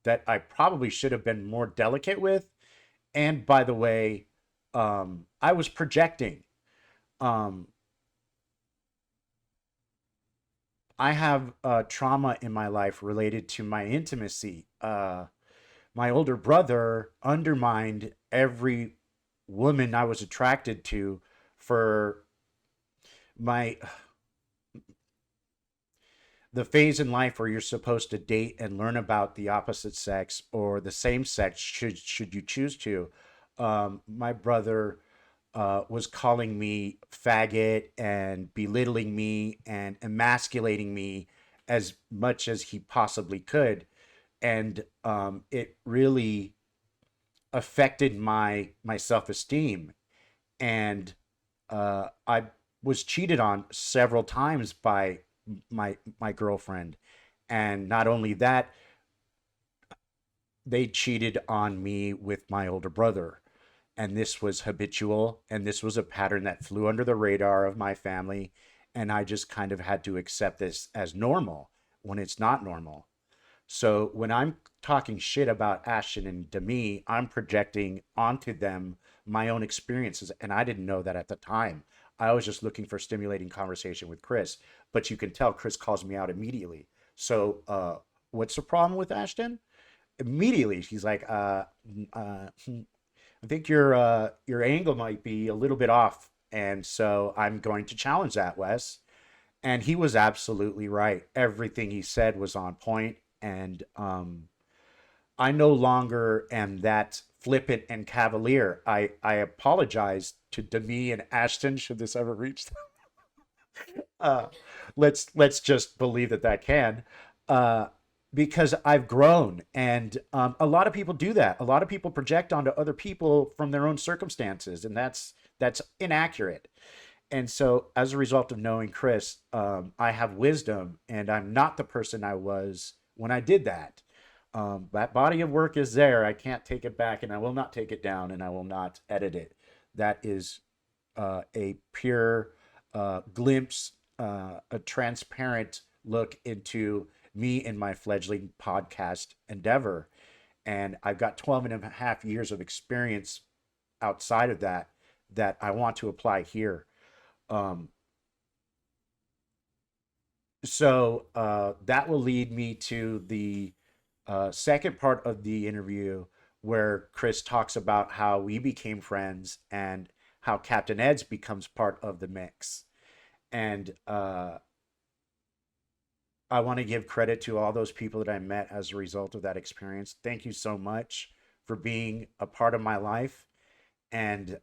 that I probably should have been more delicate with. And by the way, I was projecting. I have trauma in my life related to my intimacy. My older brother undermined every woman I was attracted to for the phase in life where you're supposed to date and learn about the opposite sex or the same sex should you choose to. My brother was calling me faggot and belittling me and emasculating me as much as he possibly could. And it really affected my self-esteem. And I was cheated on several times by my girlfriend, and not only that, they cheated on me with my older brother, and this was habitual, and this was a pattern that flew under the radar of my family, and I just kind of had to accept this as normal when it's not normal. So when I'm talking shit about Ashton and Demi, I'm projecting onto them my own experiences, and I didn't know that at the time. I was just looking for stimulating conversation with Chris, but you can tell Chris calls me out immediately. So, what's the problem with Ashton? Immediately, she's like, I think your angle might be a little bit off, and so I'm going to challenge that, Wes. And he was absolutely right. Everything he said was on point, and I no longer am that flippant and cavalier. I apologize to Demi and Ashton should this ever reach them. uh, let's just believe that that can, uh, because I've grown, and a lot of people do that. A lot of people project onto other people from their own circumstances, and that's inaccurate. And so, as a result of knowing Chris, I have wisdom, and I'm not the person I was when I did that. That body of work is there. I can't take it back, and I will not take it down, and I will not edit it. That is a pure glimpse, a transparent look into me and my fledgling podcast endeavor. And I've got 12 and a half years of experience outside of that that I want to apply here. Um, so that will lead me to the second part of the interview where Chris talks about how we became friends and how Captain Ed's becomes part of the mix. And I want to give credit to all those people that I met as a result of that experience. Thank you so much for being a part of my life. And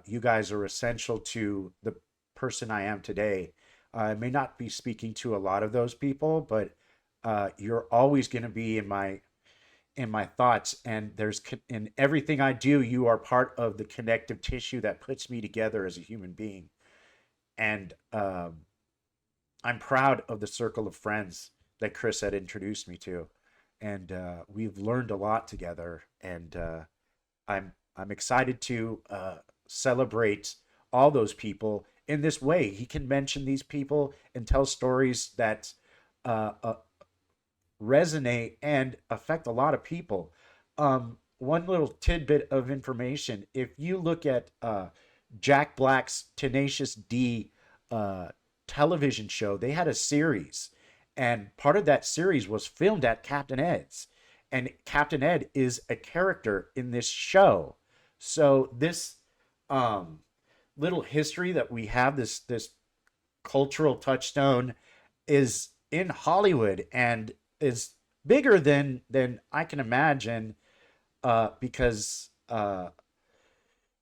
you guys are essential to the person I am today. I may not be speaking to a lot of those people, but you're always going to be in my thoughts. And in everything I do, you are part of the connective tissue that puts me together as a human being. And I'm proud of the circle of friends that Chris had introduced me to, and we've learned a lot together. And I'm excited to celebrate all those people in this way. He can mention these people and tell stories that resonate and affect a lot of people. One little tidbit of information: if you look at Jack Black's Tenacious D television show, they had a series, and part of that series was filmed at Captain Ed's, and Captain Ed is a character in this show. So this little history that we have, this cultural touchstone, is in Hollywood and is bigger than I can imagine, because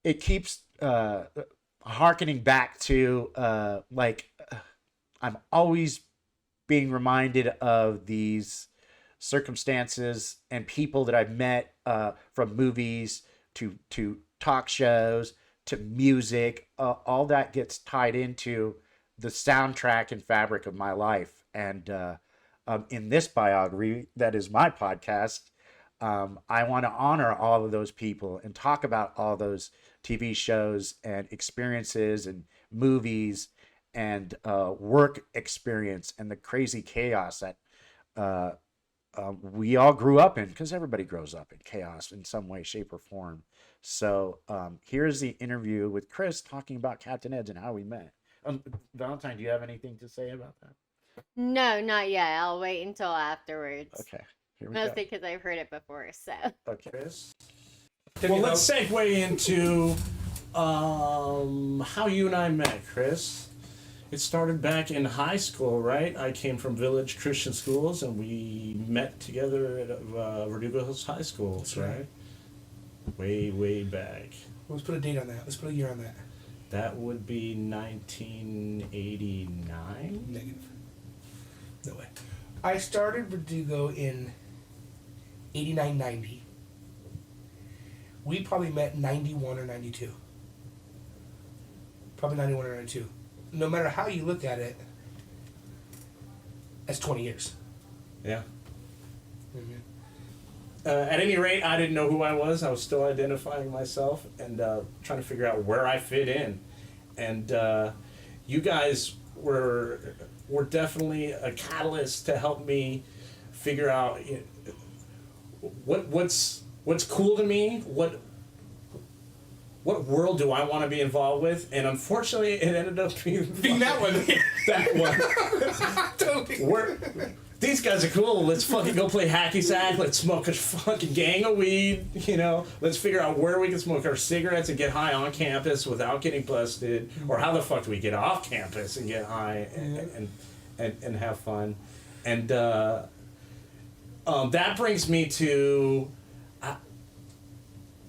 it keeps harkening back to I'm always being reminded of these circumstances and people that I've met, from movies to talk shows to music. All that gets tied into the soundtrack and fabric of my life. And in this biography, that is my podcast, I want to honor all of those people and talk about all those TV shows and experiences and movies and work experience and the crazy chaos that we all grew up in, because everybody grows up in chaos in some way, shape, or form. So here's the interview with Chris talking about Captain Ed's and how we met. Valentine, do you have anything to say about that? No, not yet. I'll wait until afterwards. Okay, here we go. Mostly because I've heard it before, so. Okay. Chris? Well, let's segue into how you and I met, Chris. It started back in high school, right? I came from Village Christian Schools, and we met together at Verdugo Hills High School, That's right? Way back. Let's put a date on that. Let's put a year on that. That would be 1989? Negative. No way. I started Verdugo in 89, 90. We probably met 91 or 92. Probably 91 or 92. No matter how you look at it, that's 20 years. Yeah. Mm-hmm. At any rate, I didn't know who I was. I was still identifying myself and trying to figure out where I fit in. And you guys were definitely a catalyst to help me figure out what's cool to me, what world do I want to be involved with. And unfortunately, it ended up being that one. That one. Totally. These guys are cool. Let's fucking go play hacky sack. Let's smoke a fucking gang of weed. Let's figure out where we can smoke our cigarettes and get high on campus without getting busted. Or how the fuck do we get off campus and get high and have fun? And that brings me to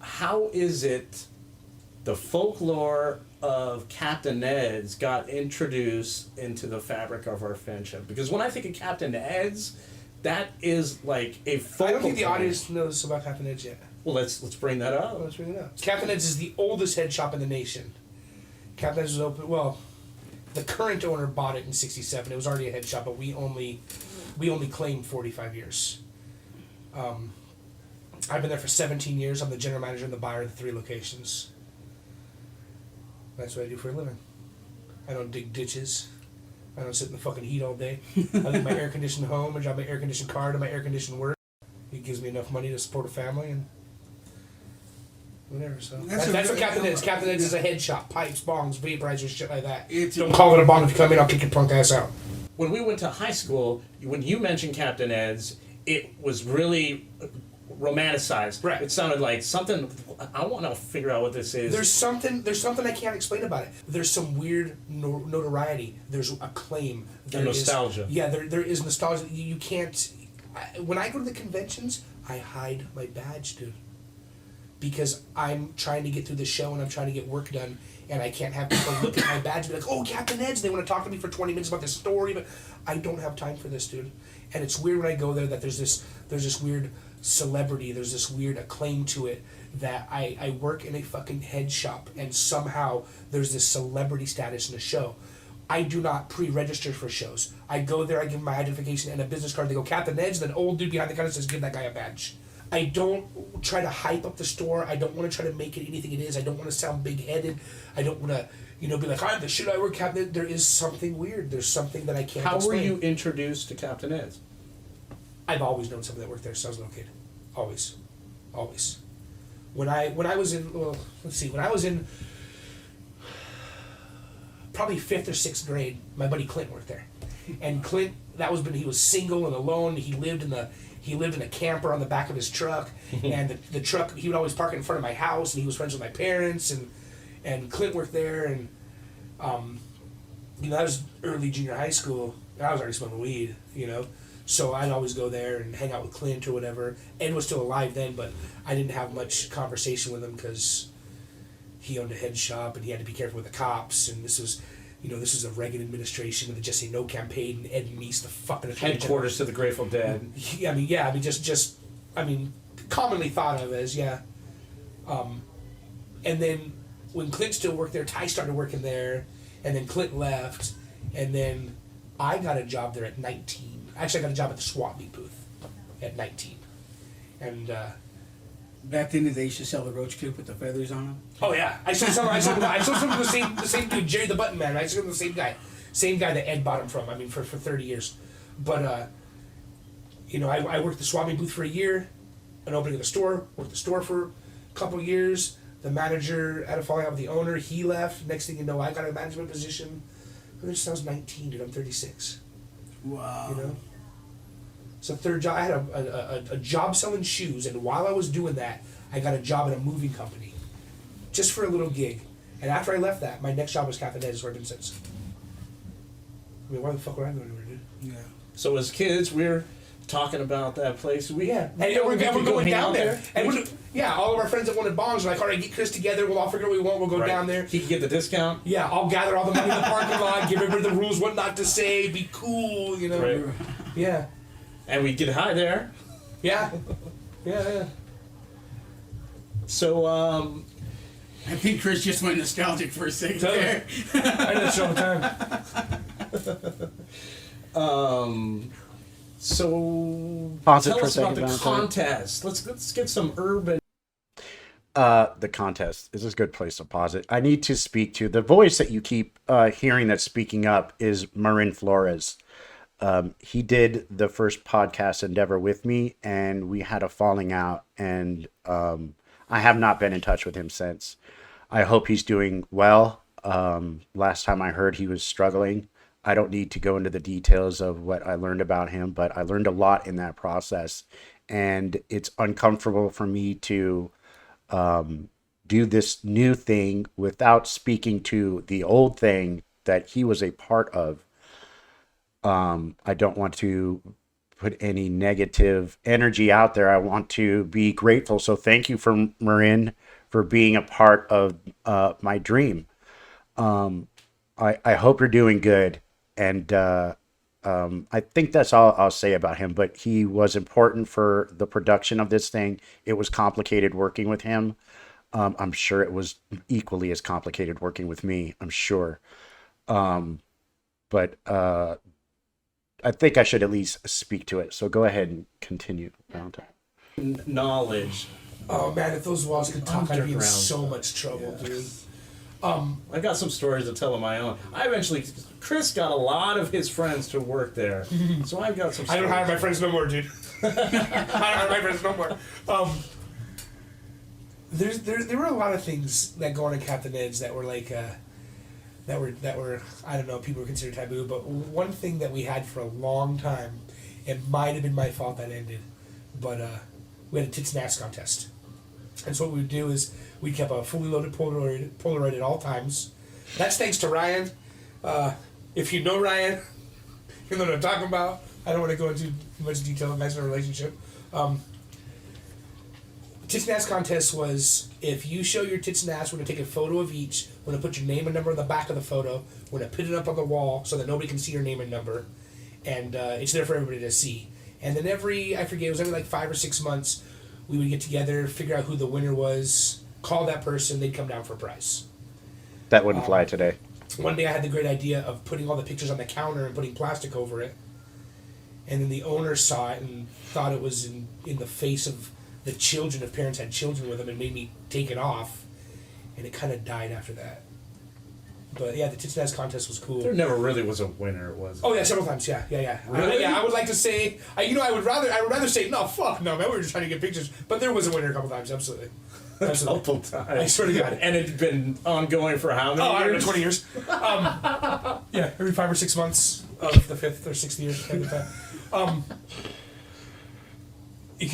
how is it the folklore of Captain Ed's got introduced into the fabric of our friendship? Because when I think of Captain Ed's, that is like a focal I don't think the point. audience knows about Captain Ed's yet. Well, let's bring that up. Let's bring it up. Captain Ed's is the oldest head shop in the nation. Captain Ed's was open. Well, the current owner bought it in '67. It was already a head shop, but we only claimed 45 years. I've been there for 17 years. I'm the general manager and the buyer of the 3 locations. That's what I do for a living. I don't dig ditches. I don't sit in the fucking heat all day. I live in my air-conditioned home. I drive my air-conditioned car to my air-conditioned work. It gives me enough money to support a family and whatever. So that's what Captain Ed's. Captain Ed's is a head shop. Pipes, bongs, vaporizers, shit like that. Don't call it a bong. If you come in, I'll kick your punk ass out. When we went to high school, when you mentioned Captain Ed's, it was really romanticized. Right. It sounded like something. I want to figure out what this is. There's something I can't explain about it. There's some weird notoriety. There's acclaim. There is nostalgia. There is nostalgia. You can't. When I go to the conventions, I hide my badge, dude, because I'm trying to get through the show and I'm trying to get work done, and I can't have people look at my badge and be like, "Oh, Captain Ed's." They want to talk to me for 20 minutes about this story, but I don't have time for this, dude. And it's weird when I go there that there's this weird celebrity, there's this weird acclaim to it, that I work in a fucking head shop and somehow there's this celebrity status in a show. I do not pre-register for shows. I go there, I give my identification and a business card. They go, Captain Ed's, then old dude behind the counter says, give that guy a badge. I don't try to hype up the store. I don't want to try to make it anything it is. I don't want to sound big-headed. I don't want to, be like, I'm the shit I work Captain Ed. There is something weird. There's something that I can't explain. How were you introduced to Captain Ed's? I've always known somebody that worked there since I was a little kid. Always. When I was in, when I was in probably 5th or 6th grade, my buddy Clint worked there. And Clint, he was single and alone. He lived in a camper on the back of his truck, and the truck, he would always park it in front of my house, and he was friends with my parents, and Clint worked there, and that was early junior high school, and I was already smoking weed, so I'd always go there and hang out with Clint or whatever. Ed was still alive then, but I didn't have much conversation with him because he owned a head shop and he had to be careful with the cops, and this was a Reagan administration with the Just Say No campaign, and Ed Meese, the fucking attorney Headquarters to the Grateful Dead. Just commonly thought of as, yeah. And then when Clint still worked there, Ty started working there, and then Clint left, and then I got a job there at 19. Actually, I got a job at the swap meet booth at 19. And back then, they used to sell the roach coop with the feathers on them. oh yeah, I sold some to the same dude, Jerry the Button Man. I sold them to the same guy that Ed bought him from. For 30 years. But I worked the swap meet booth for a year, an opening of the store. Worked the store for a couple of years. The manager had a falling out with the owner. He left. Next thing you know, I got a management position. And this I was 19, dude. I'm 36. Wow. It's a third job. I had a job selling shoes, and while I was doing that, I got a job at a moving company, just for a little gig. And after I left that, my next job was Captain Ed's, where I've been since. Why the fuck would I go anywhere, dude? Yeah. So as kids, we're talking about that place. And we're going down there. And all of our friends that wanted bongs are like, all right, get Chris together. We'll all figure out what we want. We'll go down there. He can get the discount. Yeah, I'll gather all the money in the parking lot, give everybody the rules, what not to say, be cool, Right. Yeah. And we get high there. Yeah. So, I think Chris just went nostalgic for a second there. I did this all the time. So Pause it tell for a us about second, the Valentine. contest. Let's get some urban. The contest is a good place to pause it. I need to speak to the voice that you keep hearing that's speaking up is Marin Flores. He did the first podcast endeavor with me, and we had a falling out, and I have not been in touch with him since. I hope he's doing well. Last time I heard, he was struggling. I don't need to go into the details of what I learned about him, but I learned a lot in that process, and it's uncomfortable for me to do this new thing without speaking to the old thing that he was a part of. I don't want to put any negative energy out there. I want to be grateful. So thank you for Marin for being a part of my dream. I hope you're doing good. And I think that's all I'll say about him. But he was important for the production of this thing. It was complicated working with him. I'm sure it was equally as complicated working with me. I'm sure. But I think I should at least speak to it. So go ahead and continue, Valentine. Knowledge. Oh man, if those walls could talk, I'd be in Underground so stuff. much trouble, dude. I got some stories to tell of my own. Chris got a lot of his friends to work there, so I've got some. I don't stories. hire my friends no more, dude. I don't hire my friends no more. There were a lot of things that go on in Captain Ed's that were like that were I don't know, people were considered taboo, but one thing that we had for a long time, it might have been my fault that ended, but we had a tits and ass contest. And so what we would do is we kept a fully loaded Polaroid at all times. That's thanks to Ryan. If you know Ryan, you know what I'm talking about. I don't want to go into much detail of guys in a relationship. Tits and ass contest was if you show your tits and ass, we're going to take a photo of each. We're going to put your name and number on the back of the photo. We're going to put it up on the wall so that nobody can see your name and number. And it's there for everybody to see. And then every like 5 or 6 months, we would get together, figure out who the winner was, call that person, they'd come down for a prize. That wouldn't fly today. One day I had the great idea of putting all the pictures on the counter and putting plastic over it. And then the owner saw it and thought it was in the face of the children, if parents had children with them, and made me take it off. And it kind of died after that. But yeah, the tits and ass contest was cool. There never really was a winner, was there? Oh yeah, several times. Yeah. Really? I would like to say, I would rather say no, fuck no, man. We were just trying to get pictures, but there was a winner a couple times, absolutely. A couple times. I swear to God. And it's been ongoing for how many Oh, I don't know, years? 20 years. Yeah, every 5 or 6 months of the 5th or 6th year. Every time.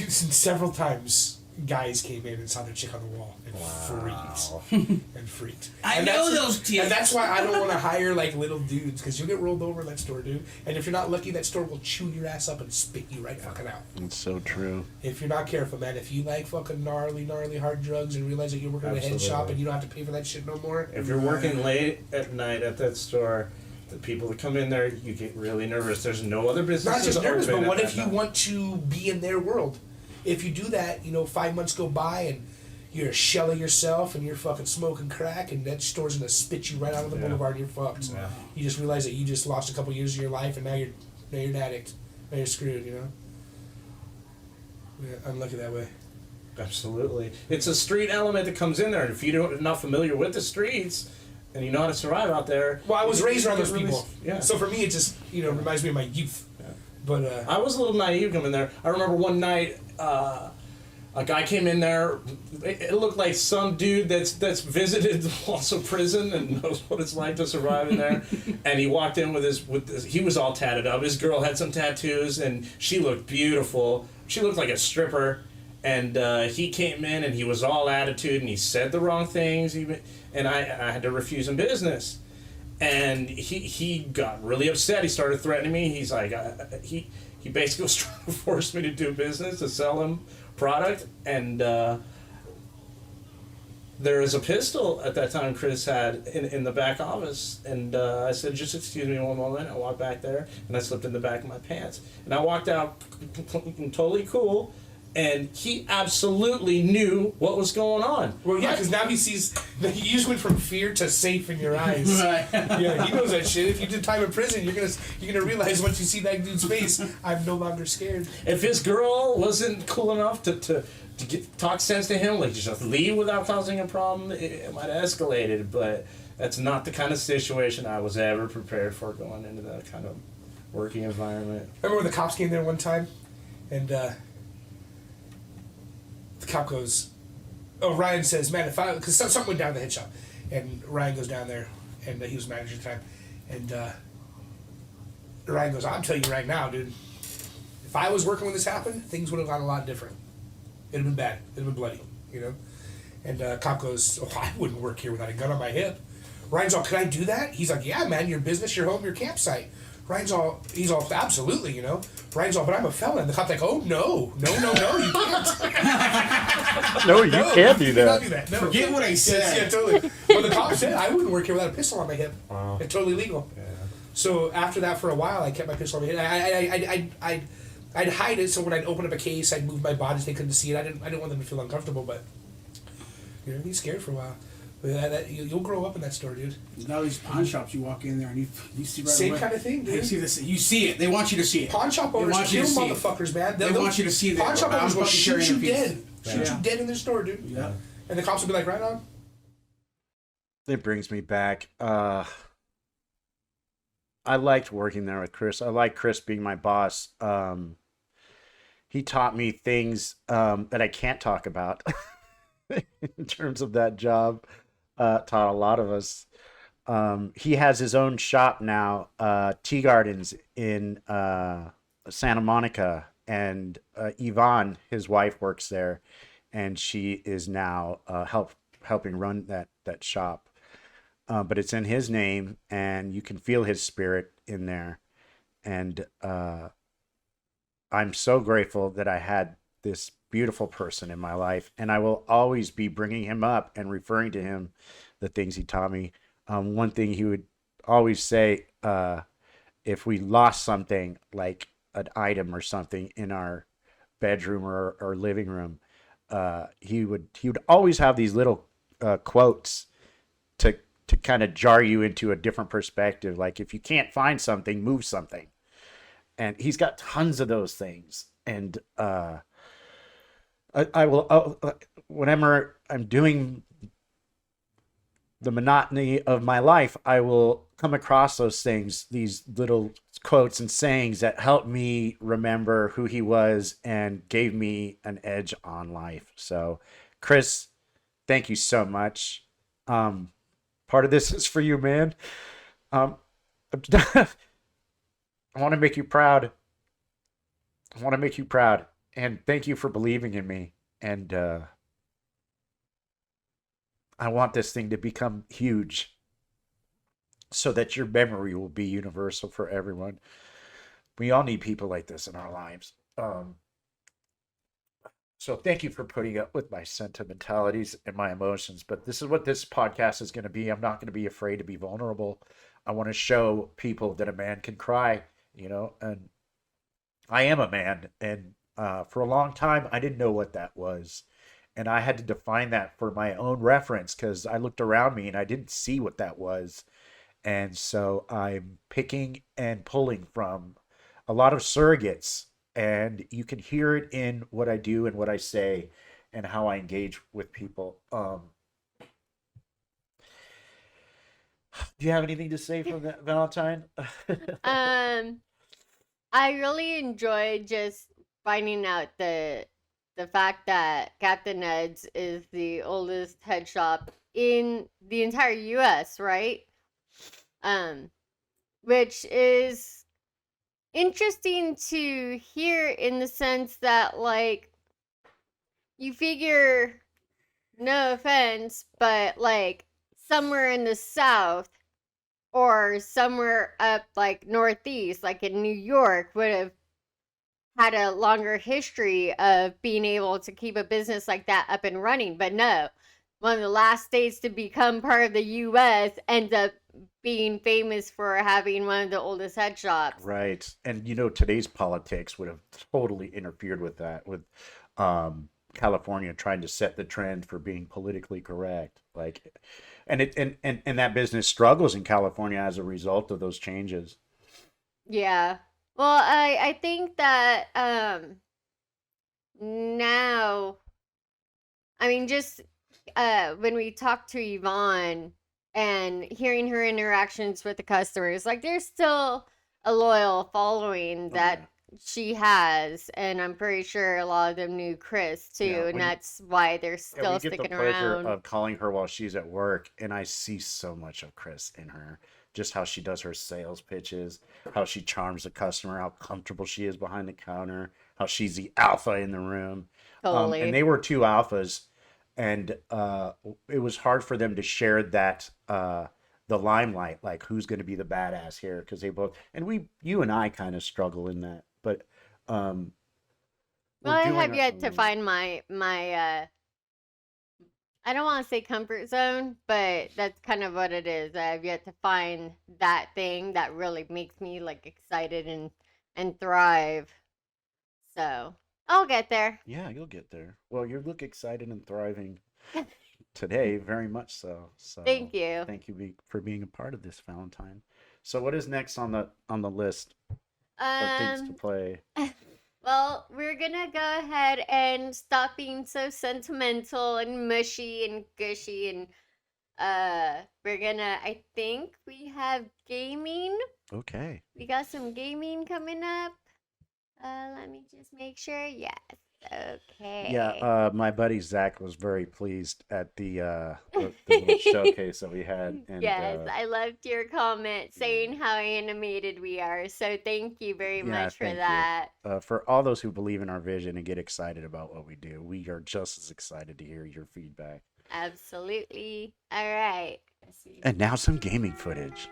Several times, guys came in and saw their chick on the wall and freaked. I know those tits. And that's why I don't want to hire like little dudes, because you'll get rolled over in that store, dude. And if you're not lucky, that store will chew your ass up and spit you right fucking out. It's so true. If you're not careful, man. If you like fucking gnarly hard drugs and realize that you're working at a head shop and you don't have to pay for that shit no more. If you're working late at night at that store, the people that come in there, you get really nervous. There's no other business. Not just nervous, but what if you time. want to be in their world? If you do that, 5 months go by and you're a shell of yourself and you're fucking smoking crack and that store's gonna spit you right out of the boulevard and you're fucked. Yeah. You just realize that you just lost a couple years of your life and now you're an addict. Now you're screwed, Yeah, I'm lucky that way. Absolutely. It's a street element that comes in there, and if you're not familiar with the streets and you know how to survive out there. Well, I was raised around those really- people. Yeah. So for me, it just, reminds me of my youth. Yeah. But, I was a little naive coming there. I remember one night, a guy came in there. It looked like some dude that's visited also prison and knows what it's like to survive in there. And he walked in with his. He was all tatted up. His girl had some tattoos, and she looked beautiful. She looked like a stripper. And he came in, and he was all attitude, and he said the wrong things. And I had to refuse him business. And he got really upset. He started threatening me. He's like, he basically was trying to force me to do business, to sell him product. And there was a pistol at that time Chris had in the back office. And I said, just excuse me one moment. I walked back there, and I slipped in the back of my pants. And I walked out totally cool. And he absolutely knew what was going on. well, yeah, because now he sees, you just went from fear to safe in your eyes. Right. Yeah, he knows that shit. If you did time in prison, you're gonna realize once you see that dude's face, I'm no longer scared. If his girl wasn't cool enough to talk sense to him, like just leave without causing a problem, it might have escalated. But that's not the kind of situation I was ever prepared for going into that kind of working environment. Remember when the cops came there one time, and the cop goes, "Oh, Ryan says, man, because something went down at the head shop," and Ryan goes down there, and he was manager at the time, and Ryan goes, "I'm telling you right now, dude, if I was working when this happened, things would have gone a lot different. It'd have been bad. It'd have been bloody, And cop goes, "Oh, I wouldn't work here without a gun on my hip." Ryan's all, "Can I do that?" He's like, "Yeah, man, your business, your home, your campsite." he's all, absolutely, you know. Ryan's all, but I'm a felon. The cop's like, oh, no, you can't. No, you can't do You that. cannot do that. No. Forget what I said. Yeah, totally. But the cop said I wouldn't work here without a pistol on my hip. Wow. It's totally legal. Yeah. So after that, for a while, I kept my pistol on my hip. I'd hide it, so when I'd open up a case, I'd move my body so they couldn't see it. I didn't want them to feel uncomfortable, but you know, he's scared for a while. But you'll grow up in that store, dude. Now these pawn shops, you walk in there and you see right Same away. kind of thing, dude. You see this. You see it. They want you to see it. Pawn shop They owners want you kill to see it. motherfuckers, man. They want you to see that. Pawn shop owners will shoot you dead. Shoot Yeah. you dead in their store, dude. Yeah. And the cops will be like, right on. It brings me back. I liked working there with Chris. I like Chris being my boss. He taught me things that I can't talk about in terms of that job. Taught a lot of us. He has his own shop now, Tea Gardens in Santa Monica, and Yvonne, his wife, works there, and she is now helping run that shop. But it's in his name, and you can feel his spirit in there. And I'm so grateful that I had this beautiful person in my life, and I will always be bringing him up and referring to him, the things he taught me. One thing he would always say, if we lost something like an item or something in our bedroom or living room, he would always have these little quotes to kind of jar you into a different perspective. Like, if you can't find something, move something. And he's got tons of those things. And I will, whenever I'm doing the monotony of my life, I will come across those things, these little quotes and sayings that help me remember who he was and gave me an edge on life. So, Chris, thank you so much. Part of this is for you, man. I want to make you proud. I want to make you proud. And thank you for believing in me. And I want this thing to become huge so that your memory will be universal for everyone. We all need people like this in our lives. So thank you for putting up with my sentimentalities and my emotions. But this is what this podcast is going to be. I'm not going to be afraid to be vulnerable. I want to show people that a man can cry, you know, and I am a man. And for a long time, I didn't know what that was. And I had to define that for my own reference because I looked around me and I didn't see what that was. And so I'm picking and pulling from a lot of surrogates. And you can hear it in what I do and what I say and how I engage with people. Do you have anything to say for Valentine? I really enjoyed just finding out the fact that Captain Ed's is the oldest head shop in the entire U.S., right? Which is interesting to hear in the sense that, like, you figure, no offense, but like somewhere in the South or somewhere up like Northeast, like in New York, would have had a longer history of being able to keep a business like that up and running. But no, one of the last states to become part of the U.S. ends up being famous for having one of the oldest head shops. Right. And, you know, today's politics would have totally interfered with that, with California trying to set the trend for being politically correct. Like, and that business struggles in California as a result of those changes. Yeah. Well, I think that now, I mean, just when we talk to Yvonne and hearing her interactions with the customers, like, there's still a loyal following that she has, and I'm pretty sure a lot of them knew Chris too, Yeah, and that's why they're we still get sticking the pleasure around. of calling her while she's at work, and I see so much of Chris in her. Just how she does her sales pitches, how she charms the customer, how comfortable she is behind the counter, how she's the alpha in the room. Totally. And they were two alphas, and it was hard for them to share that the limelight, like who's going to be the badass here, because they both, and you and I kind of struggle in that, but um Well, we're I doing have our yet to own. find my I don't want to say comfort zone, but that's kind of what it is. I have yet to find that thing that really makes me like excited and thrive. So, I'll get there. Yeah, you'll get there. Well, you look excited and thriving today, very much so. So Thank you. thank you for being a part of this, Valentine. So what is next on the list of things to Um play? Well, we're gonna go ahead and stop being so sentimental and mushy and gushy and we're gonna I think we have gaming. Okay. We got some gaming coming up. Let me just make sure. Yes. Yeah, Okay. my buddy Zach was very pleased at the little showcase that we had, and Yes, I loved your comment saying how animated we are. So thank you very yeah, much for thank that. you. For all those who believe in our vision and get excited about what we do, we are just as excited to hear your feedback. Absolutely. All right. Let's see. And now some gaming footage.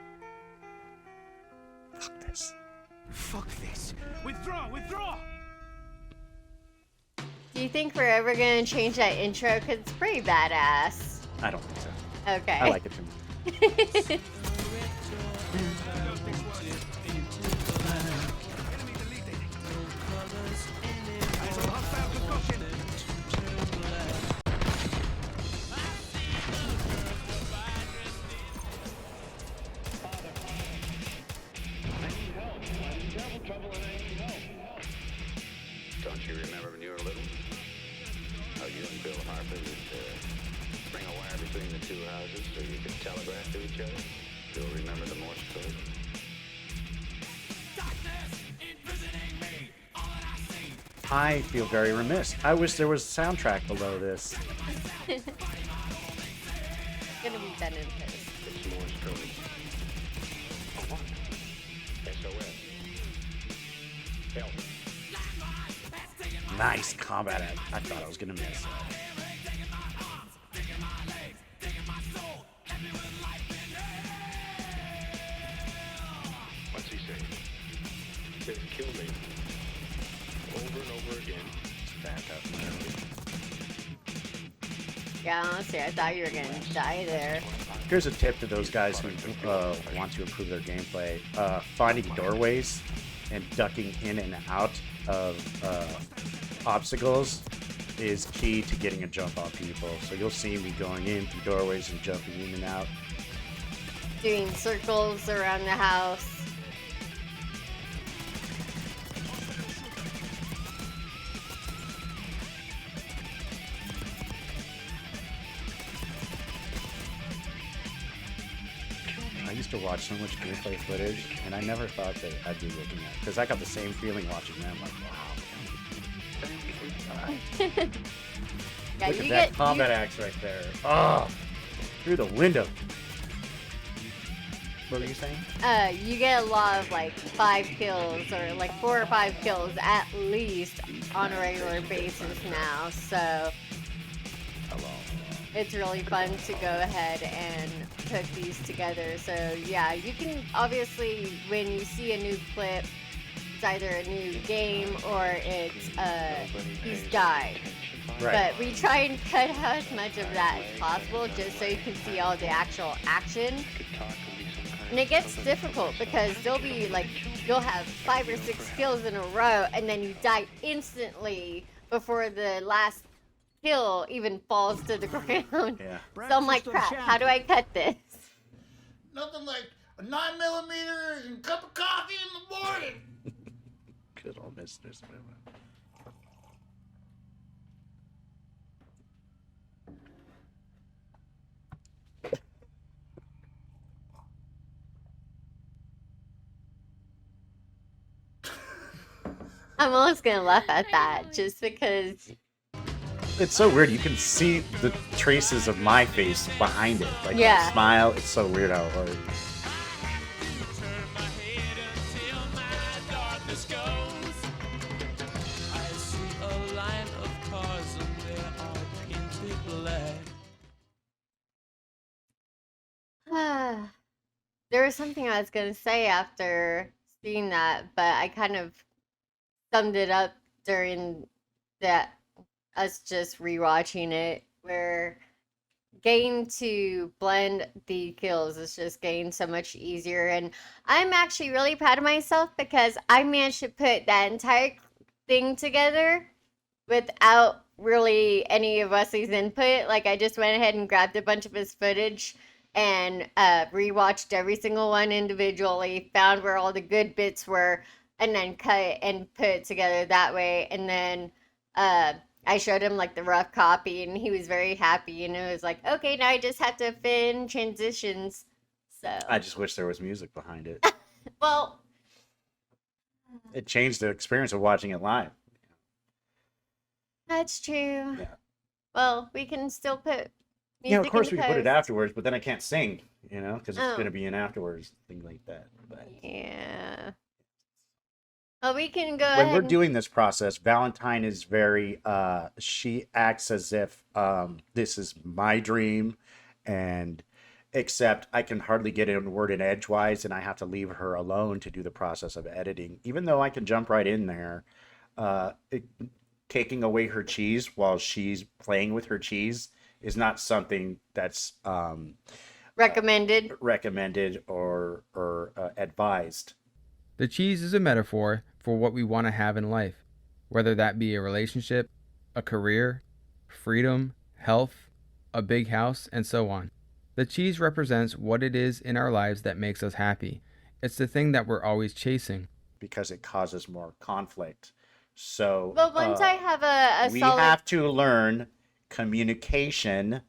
Fuck this. Fuck this. Withdraw, withdraw! Do you think we're ever gonna change that intro? Cause it's pretty badass. I don't think so. Okay. I like it too much. Don't you remember when you were little? How you and Bill Harper would bring a wire between the two houses so you could telegraph to each other? Still remember the Morse code? I feel very remiss. I wish there was a soundtrack below this. It's gonna be done in post. It's Morse code. Oh, what? SOS. Help. Nice combat act. I thought I was gonna miss. What's he saying? He says, kill me. Over and over again. Back up. Yeah, honestly, I thought you were gonna die there. Here's a tip to those guys who want to improve their gameplay. Finding doorways and ducking in and out of obstacles is key to getting a jump on people. So you'll see me going in through doorways and jumping in and out. Doing circles around the house. I used to watch so much gameplay footage, and I never thought that I'd be looking at it, because I got the same feeling watching them. Like, wow. Yeah, Look you at get that combat axe right there. Oh, through the window. What were you saying? you get a lot of like 5 kills or like 4 or 5 kills at least on a regular basis now. So it's really fun to go ahead and put these together. So yeah, you can obviously, when you see a new clip, it's either a new game or it's he's died. Right. But we try and cut out as much of that as possible just so you can see all the actual action. And it gets difficult because there'll be like, you'll have 5 or 6 kills in a row and then you die instantly before the last kill even falls to the ground. Yeah. So I'm like, crap, how do I cut this? Nothing like a 9mm and a cup of coffee in the morning. Good old Mr. Smith. I'm almost gonna laugh at that just because. It's so weird. You can see the traces of my face behind it. Like Yeah. the smile. It's so weird how it works. was something I was gonna say after seeing that, but I kind of summed it up during that us just rewatching it, where getting to blend the kills is just getting so much easier. And I'm actually really proud of myself because I managed to put that entire thing together without really any of Wesley's input. Like, I just went ahead and grabbed a bunch of his footage and rewatched every single one individually, found where all the good bits were, and then cut and put it together that way. And then I showed him like the rough copy, and he was very happy. And it was like, okay, now I just have to fit in transitions. So I just wish there was music behind it. well, It changed the experience of watching it live. that's true. Yeah. Well, we can still put music Yeah, of course in we can put it post. afterwards, but then I can't sing, because it's Oh. going to be in afterwards, thing like that. But Yeah. Well, we can go when ahead. we're doing this process, Valentine is very, she acts as if this is my dream, and except I can hardly get in word in edgewise, and I have to leave her alone to do the process of editing, even though I can jump right in there. Taking away her cheese while she's playing with her cheese is not something that's recommended. recommended or advised. The cheese is a metaphor for what we want to have in life, whether that be a relationship, a career, freedom, health, a big house, and so on. The cheese represents what it is in our lives that makes us happy. It's the thing that we're always chasing. Because it causes more conflict. So Well, once I have a we solid. have to learn communication,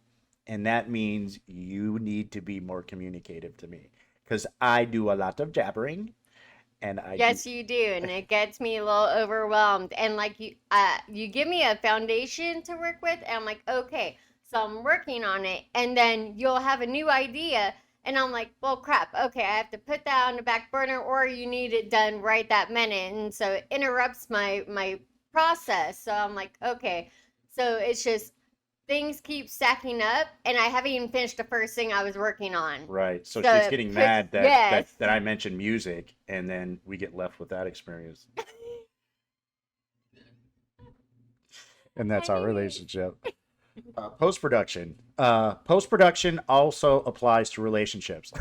and that means you need to be more communicative to me, because I do a lot of jabbering, and I Yes, you do, and it gets me a little overwhelmed. And like you give me a foundation to work with, and I'm like, okay, so I'm working on it, and then you'll have a new idea, and I'm like, well, crap, okay, I have to put that on the back burner, or you need it done right that minute, and so it interrupts my process. So I'm like, okay, so it's just things keep stacking up, and I haven't even finished the first thing I was working on. Right. So So she's it getting puts- mad that, yes. that I mentioned music, and then we get left with that experience. And that's our relationship. Post-production. Post-production also applies to relationships.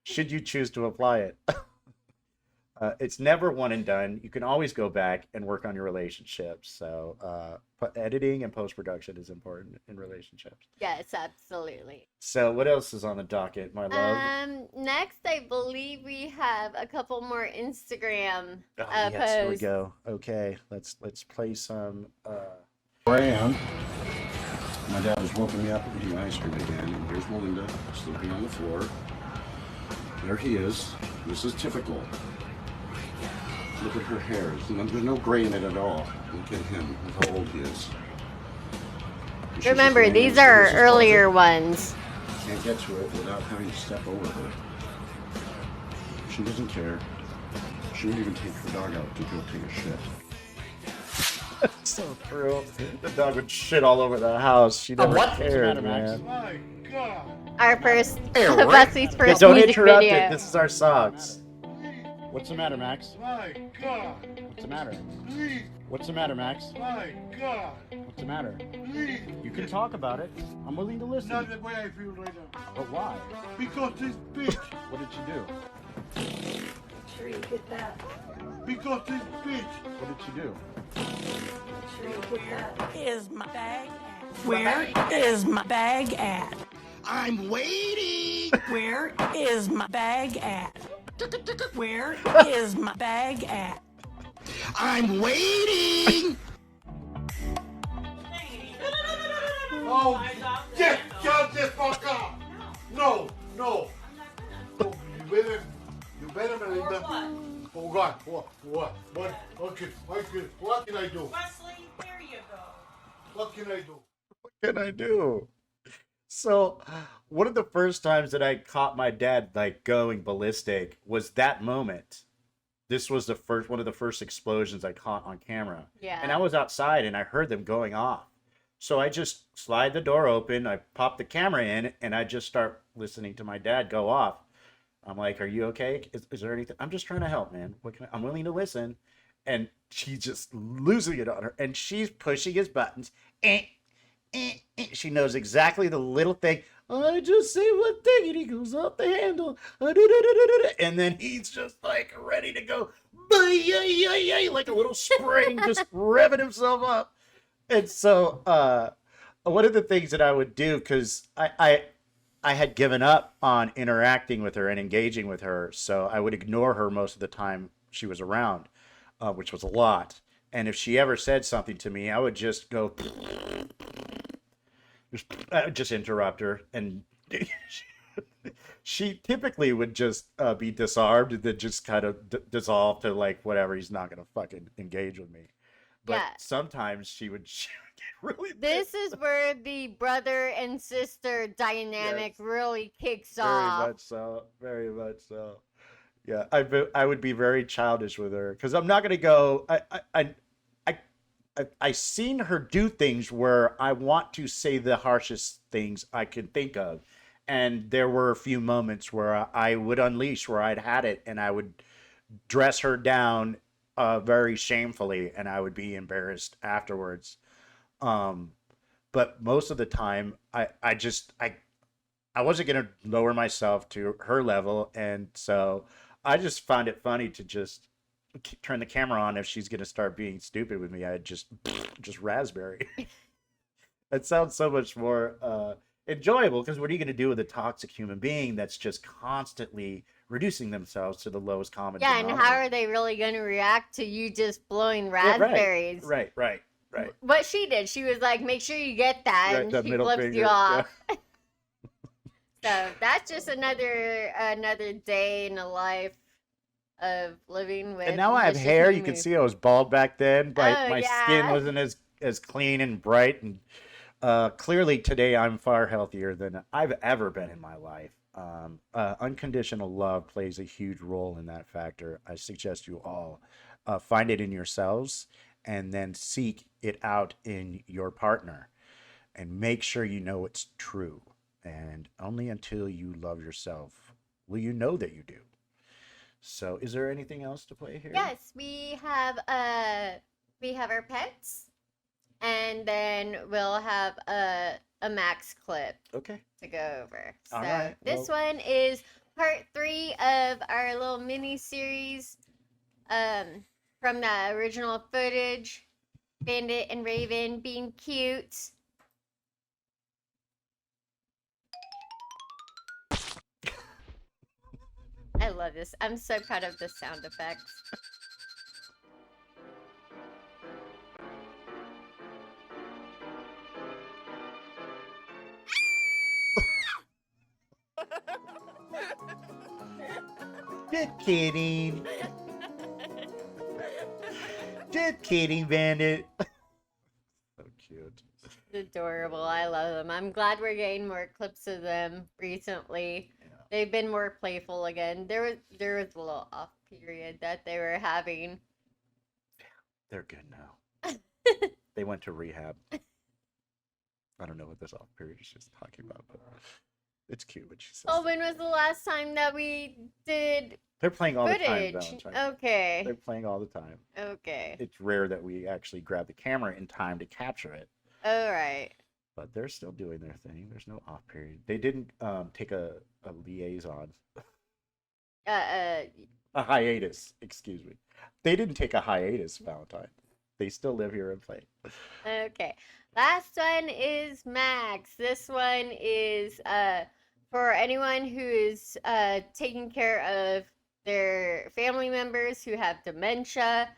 Should you choose to apply it. It's never one and done. You can always go back and work on your relationships. So editing and post-production is important in relationships. Yes, absolutely. So what else is on the docket, my love? Next, I believe we have a couple more Instagram Oh, yes, here we posts. go. Okay, let's play some. Where I am. My dad was woken me up eating ice cream again, and here's Melinda sleeping on the floor. There he is. This is typical. Look at her hair. There's no gray in it at all. Look at him, look how old he is. And she's Remember, just laying these there. are This is earlier closet. ones. Can't get to it without having to step over her. She doesn't care. She wouldn't even take her dog out to go take a shit. So true. The dog would shit all over the house. She never cared, man. My God. Our first, Hey, what? Wesley's Yeah, first don't music interrupt video. it. This is our songs. What's the matter, Max? My God. What's the matter? Please. What's the matter, Max? My God. What's the matter? Please. You can talk about it. I'm willing to listen. Not the way I feel right now. But why? Because this bitch. What did she do? Because this bitch. What did she do? Is my bag at? Where is my bag at? I'm waiting. Where is my bag at? Where is my bag at? I'm waiting. Oh, just shut the fuck up. No, no. No, you better, Melinda. Oh God, what? What can I do? Wesley, there you go. What can I do? What can I do? So, one of the first times that I caught my dad like going ballistic was that moment. This was one of the first explosions I caught on camera. Yeah. And I was outside and I heard them going off. So I just slide the door open, I pop the camera in, and I just start listening to my dad go off. I'm like, "Are you okay? Is there anything? I'm just trying to help, man. I'm willing to listen." And she's just losing it on her, and she's pushing his buttons. Eh, She knows exactly the little thing. I just say one thing, and he goes off the handle. And then he's just like ready to go, like a little spring, just revving himself up. And so, one of the things that I would do, because I had given up on interacting with her and engaging with her, so I would ignore her most of the time she was around, which was a lot. And if she ever said something to me, I would just go, just interrupt her, and she typically would just be disarmed and then just kind of dissolve to like whatever. He's not gonna fucking engage with me. But Yeah. sometimes she would get really This is where the brother and sister dynamic really kicks off. Very much so. Very much so. Yeah, I would be very childish with her because I'm not gonna go. I seen her do things where I want to say the harshest things I can think of, and there were a few moments where I would unleash where I'd had it, and I would dress her down very shamefully, and I would be embarrassed afterwards. Um, but most of the time, I wasn't gonna lower myself to her level, and so I just found it funny to just turn the camera on if she's gonna start being stupid with me. I just raspberry. That sounds so much more enjoyable because what are you gonna do with a toxic human being that's just constantly reducing themselves to the lowest common Yeah, and denominator? how are they really going to react to you just blowing Yeah, raspberries? right. What she did, she was like, make sure you get that, Right, and that she middle flips finger. you Yeah. off. So that's just another day in the life of living with And now I have Mr. hair. You Himu. can see I was bald back then, but Oh, my skin yeah. wasn't as clean and bright. And clearly today I'm far healthier than I've ever been in my life. Unconditional love plays a huge role in that factor. I suggest you all find it in yourselves and then seek it out in your partner and make sure you know it's true. And only until you love yourself will you know that you do. So, is there anything else to play here? Yes, we have our pets, and then we'll have a max clip Okay. to go over. So All right, this well- one is part 3 of our little mini series from the original footage. Bandit and Raven being cute. I love this. I'm so proud of the sound effects. Just kidding. Just kidding, Bandit. So cute. Adorable. I love them. I'm glad we're getting more clips of them recently. They've been more playful again. There was a little off period that they were having. They're good now. They went to rehab. I don't know what this off period is just talking about, but it's cute what she says. Oh, when was the last time that we did They're playing all the time, footage? Valentine. Okay. They're playing all the time. Okay. It's rare that we actually grab the camera in time to capture it, All right. but they're still doing their thing. There's no off period. They didn't take a liaison, Uh, a hiatus. Excuse me. They didn't take a hiatus, Valentine. They still live here and play. Okay. Last one is Max. This one is for anyone who is taking care of their family members who have dementia.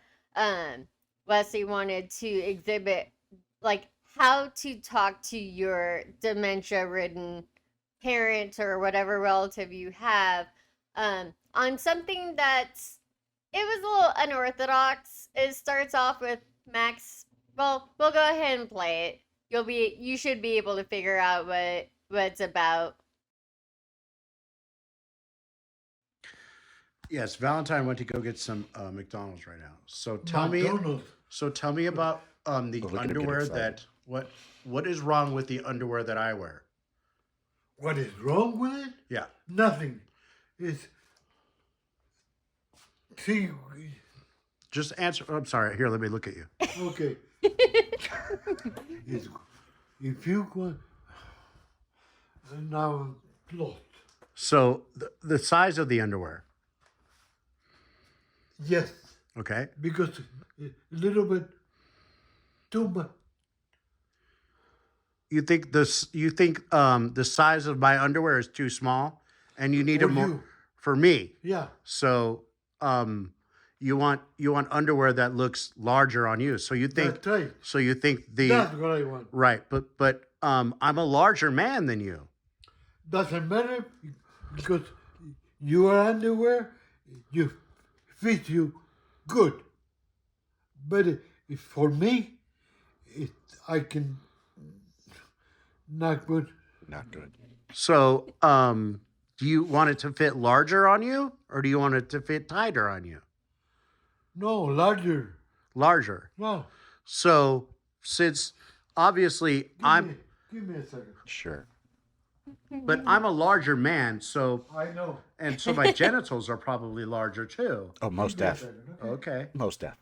Wesley wanted to exhibit like how to talk to your dementia-ridden parent or whatever relative you have on something that's it was a little unorthodox. It starts off with Max. Well, we'll go ahead and play it. You should be able to figure out what it's about. Yes, Valentine went to go get some McDonald's right now. So tell me McDonald's. about the Oh, look at him get underwear excited. that what what is wrong with the underwear that I wear? What is wrong with it? Yeah. Nothing. It's see. Just answer. I'm sorry. Here, let me look at you. Okay. It's, if you go now lost. So the size of the underwear. Yes, Okay. because a little bit too much. You think this? You think the size of my underwear is too small, and you need For a more you. for me. Yeah. So you want underwear that looks larger on you. So you think That's right. so you think the That's what I want. right, but I'm a larger man than you. Doesn't matter because your underwear you fit you good. But if for me, I can not good. Not good. So do you want it to fit larger on you, or do you want it to fit tighter on you? No, larger. Larger. No. So since obviously Give me a second. sure. But I'm a larger man, so I know. and so my genitals are probably larger too. Oh, most Give me a deaf. second, okay? Okay. Most deaf.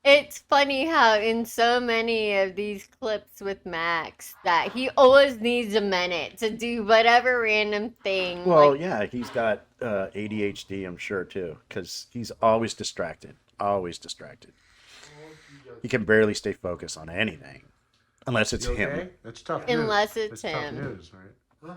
It's funny how in so many of these clips with Max that he always needs a minute to do whatever random thing. Well, like, yeah, he's got ADHD, I'm sure, too, because he's always distracted. Always distracted. He can barely stay focused on anything, unless it's You him. okay? That's tough news. Unless it's That's tough him. news, right? Huh?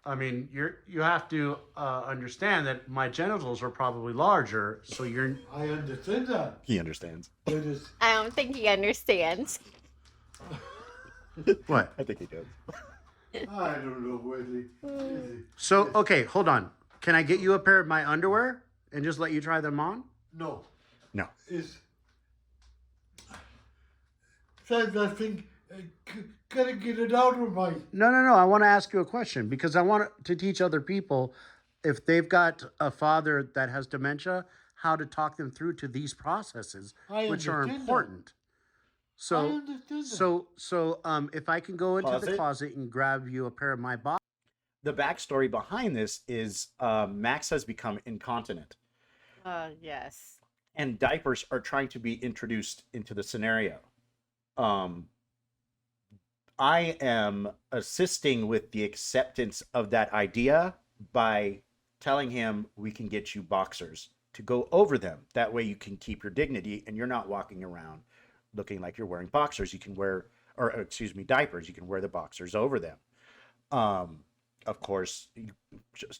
I mean, you have to understand that my genitals are probably larger, so you're I understand that. He understands. But it's, I don't think he understands. what? I think he does. I don't know, Wesley. So okay, hold on. Can I get you a pair of my underwear and just let you try them on? No. No. It's says I think gotta get it out of my. No. I want to ask you a question because I want to teach other people if they've got a father that has dementia, how to talk them through to these processes, I which are understand that. important. So, I understand that. so, if I can go into Pause the it. closet and grab you a pair of my boxers. The backstory behind this is Max has become incontinent, Yes. and diapers are trying to be introduced into the scenario. I am assisting with the acceptance of that idea by telling him we can get you boxers to go over them. That way you can keep your dignity and you're not walking around looking like you're wearing boxers. You can wear, or excuse me, diapers. You can wear the boxers over them. Of course,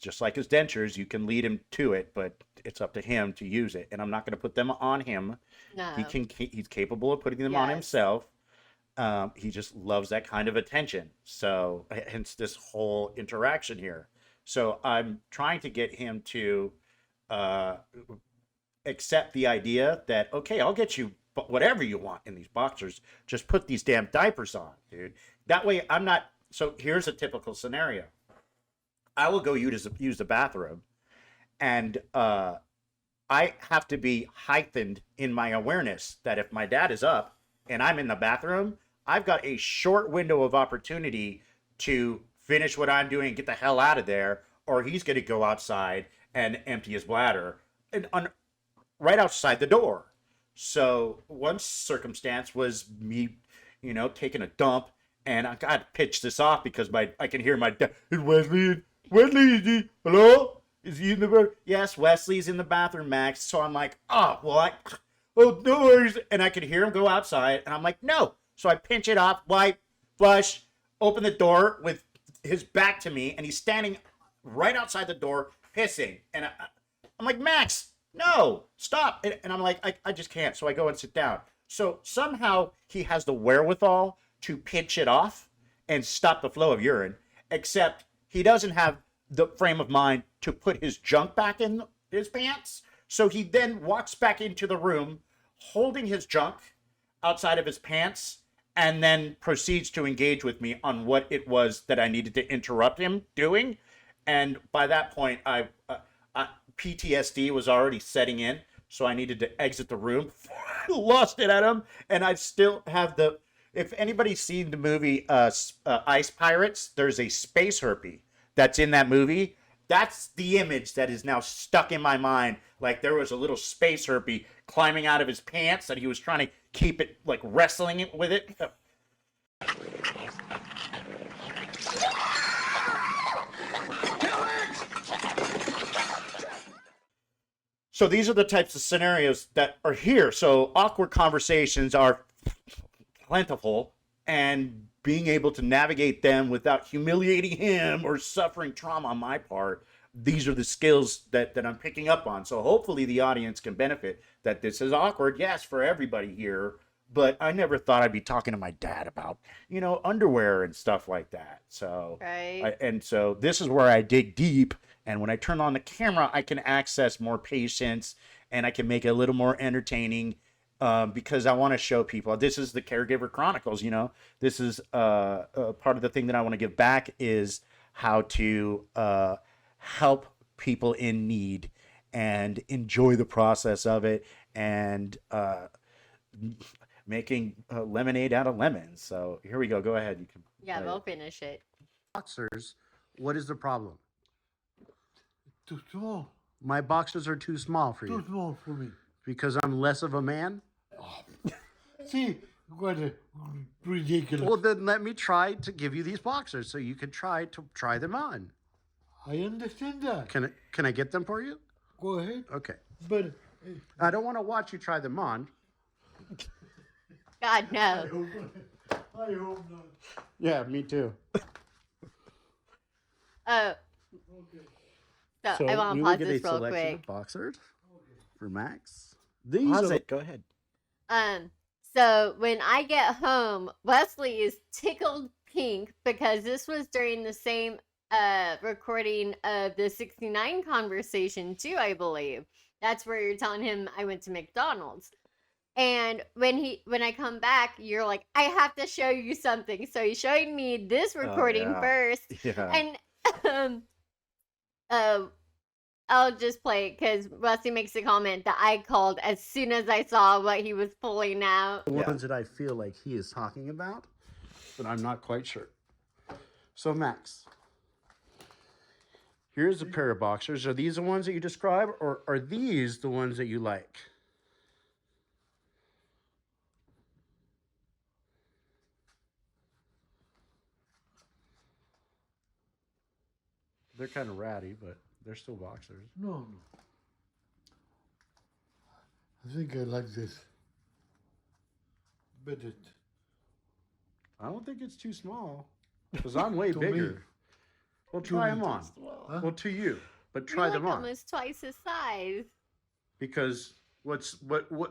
just like his dentures, you can lead him to it, but it's up to him to use it. And I'm not going to put them on him. No. He's capable of putting them on Yes. himself. He just loves that kind of attention. So hence this whole interaction here. So I'm trying to get him to accept the idea that, okay, I'll get you whatever you want in these boxers. Just put these damn diapers on, dude. That way I'm not. So here's a typical scenario. I will go use the bathroom, and I have to be heightened in my awareness that if my dad is up and I'm in the bathroom, I've got a short window of opportunity to finish what I'm doing and get the hell out of there, or he's going to go outside and empty his bladder and right outside the door. So one circumstance was me, taking a dump, and I got to pitch this off because I can hear my dad. Wesley, is he? Hello? Is he in the bathroom? Yes, Wesley's in the bathroom, Max. So I'm like, oh no worries. And I could hear him go outside, and I'm like, no. So I pinch it off, wipe, flush, open the door with his back to me, and he's standing right outside the door pissing. And I'm like, Max, no, stop. And I'm like, I just can't. So I go and sit down. So somehow he has the wherewithal to pinch it off and stop the flow of urine, except he doesn't have the frame of mind to put his junk back in his pants. So he then walks back into the room holding his junk outside of his pants and then proceeds to engage with me on what it was that I needed to interrupt him doing. And by that point, PTSD was already setting in, so I needed to exit the room. Lost it at him, and I still have the. If anybody's seen the movie Ice Pirates, there's a space herpy that's in that movie. That's the image that is now stuck in my mind. Like there was a little space herpy climbing out of his pants, and he was trying to keep it, like wrestling it with it. So these are the types of scenarios that are here. So awkward conversations are plentiful, and being able to navigate them without humiliating him or suffering trauma on my part, these are the skills that I'm picking up on. So hopefully the audience can benefit that this is awkward, yes, for everybody here, but I never thought I'd be talking to my dad about, underwear and stuff like that. So, Right. so this is where I dig deep. And when I turn on the camera, I can access more patience and I can make it a little more entertaining because I want to show people. This is the Caregiver Chronicles, This is part of the thing that I want to give back is how to help people in need and enjoy the process of it and making lemonade out of lemons. So here we go. Go ahead. You can. Yeah, we'll finish it. Boxers, what is the problem? Too small. My boxers are too small for Too you small for me. because I'm less of a man. See, what a ridiculous. Well, then let me try to give you these boxers so you can try them on. I understand that. Can I get them for you? Go ahead. Okay. But I don't want to watch you try them on. God, no. I hope not. Yeah, me too. So I want to pause this real quick. Of boxers for Max. Pause it. Go ahead. So when I get home, Wesley is tickled pink because this was during the same recording of the 69 conversation too, I believe. That's where you're telling him I went to McDonald's. And when I come back, you're like, I have to show you something. So he's showing me this recording first. Yeah. And I'll just play it because Wesley makes a comment that I called as soon as I saw what he was pulling out. The ones that I feel like he is talking about, but I'm not quite sure. So Max, here's a pair of boxers. Are these the ones that you describe, or are these the ones that you like? They're kind of ratty, but they're still boxers. No. I think I like this. But I don't think it's too small, because I'm way To bigger. me. Well, try them on. Huh? Well, to you, but You're try like them on. almost twice his size. Because what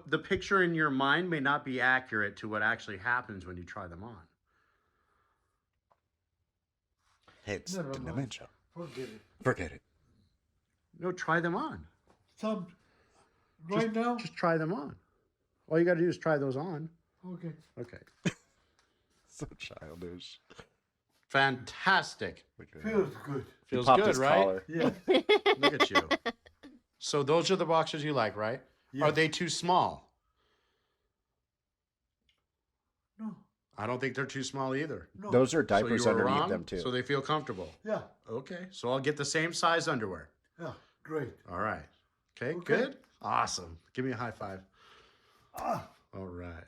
the picture in your mind may not be accurate to what actually happens when you try them on. It's Never mind. dementia. forget it. Forget it. No, try them on. Some right now. Just try them on. All you got to do is try those on. Okay. Okay. So childish. Fantastic. Feels good. Feels Popped good, his right? collar. Yeah. Look at you. So those are the boxers you like, right? Yeah. Are they too small? No. I don't think they're too small either. No. Those are So diapers you were underneath wrong, them too. So they feel comfortable. Yeah. Okay. So I'll get the same size underwear. Yeah. Great. All right. Okay, Okay. good. Awesome. Give me a high five. Ah. All right.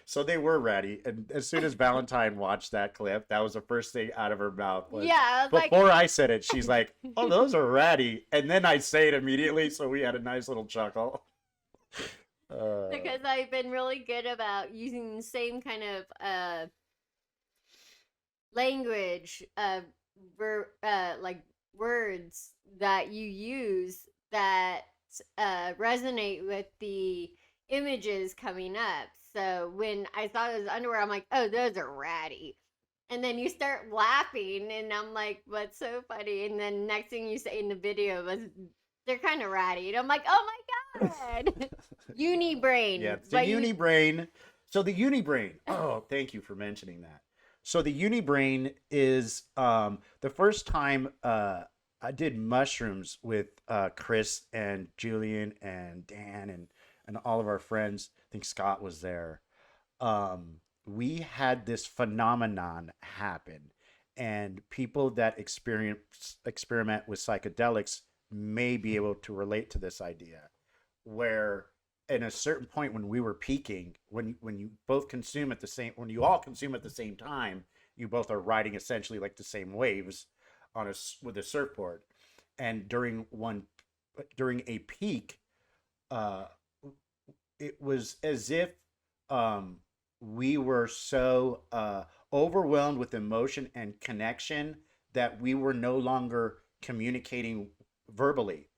So they were ratty, and as soon as Valentine watched that clip, that was the first thing out of her mouth. Was, Yeah, I was like, before I said it, she's like, "Oh, those are ratty," and then I say it immediately, so we had a nice little chuckle. because I've been really good about using the same kind of language, like words that you use that resonate with the images coming up. So when I saw those underwear, I'm like, oh, those are ratty. And then you start laughing, and I'm like, what's so funny? And then next thing you say in the video was, they're kind of ratty. And I'm like, oh my God. Uni brain. Yeah, it's the unibrain. So the unibrain. Oh, thank you for mentioning that. So the unibrain is the first time I did mushrooms with Chris and Julian and Dan and all of our friends. I think Scott was there. We had this phenomenon happen, and people that experiment with psychedelics may be able to relate to this idea, where in a certain point when we were peaking, when you both consume at the same, when you all consume at the same time, you both are riding essentially like the same waves on with a surfboard, and during a peak, uh, it was as if we were so overwhelmed with emotion and connection that we were no longer communicating verbally,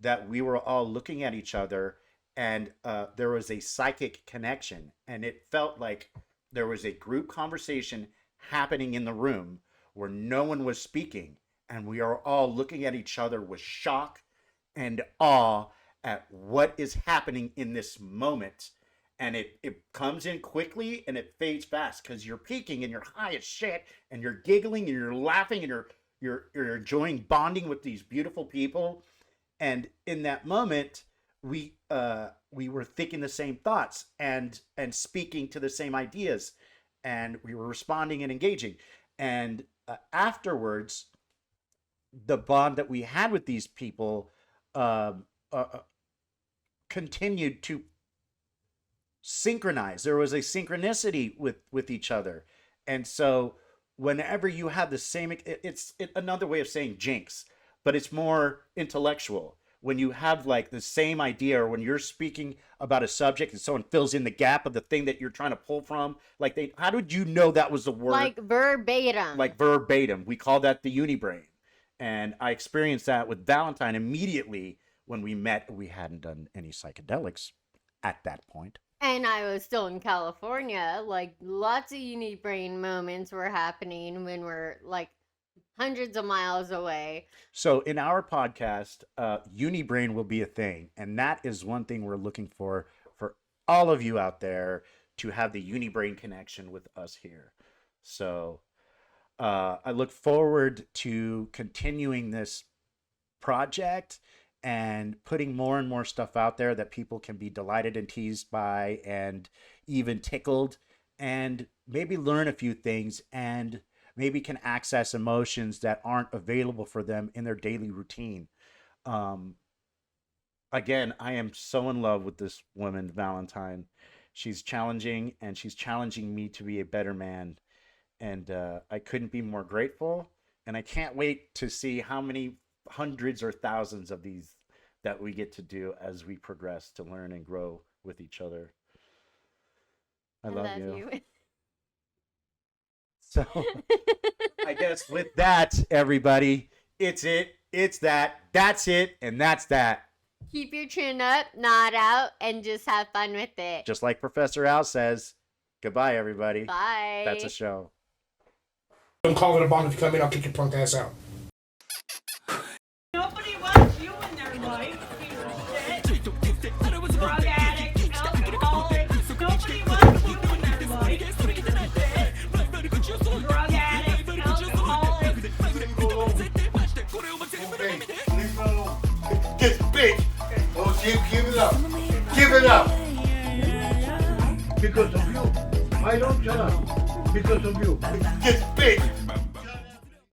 that we were all looking at each other, and there was a psychic connection, and it felt like there was a group conversation happening in the room where no one was speaking, and we are all looking at each other with shock and awe at what is happening in this moment. And it comes in quickly and it fades fast because you're peaking and you're high as shit and you're giggling and you're laughing and you're enjoying bonding with these beautiful people. And in that moment, we were thinking the same thoughts and speaking to the same ideas, and we were responding and engaging. And afterwards, the bond that we had with these people continued to synchronize. There was a synchronicity with each other, and so whenever you have the same, it's another way of saying jinx, but it's more intellectual. When you have like the same idea, or when you're speaking about a subject and someone fills in the gap of the thing that you're trying to pull from, like how did you know that was the word? Like verbatim. Like verbatim. We call that the unibrain. And I experienced that with Valentine immediately when we met. We hadn't done any psychedelics at that point. And I was still in California. Like, lots of brain moments were happening when we're like hundreds of miles away. So in our podcast, Unibrain will be a thing. And that is one thing we're looking for all of you out there, to have the Unibrain connection with us here. So I look forward to continuing this project and putting more and more stuff out there that people can be delighted and teased by, and even tickled, and maybe learn a few things, and maybe can access emotions that aren't available for them in their daily routine. Again, I am so in love with this woman, Valentine. She's challenging, and she's challenging me to be a better man. And I couldn't be more grateful. And I can't wait to see how many hundreds or thousands of these that we get to do as we progress to learn and grow with each other. I love you. So I guess with that, everybody, it's that, that's it, and that's that. Keep your chin up, nod out, and just have fun with it. Just like Professor Al says, goodbye, everybody. Bye. That's a show. I'm calling it a Bong. If you come in, I'll kick your punk ass out. Nobody wants you in their life, piece of shit. Drug addict, alcoholic. Nobody wants you in their life, piece of shit. Drug addict, alcoholic. Okay, leave it alone. This bitch. Oh, give it up. Give it up. Because of you. I don't shut up. Because of you. This bitch.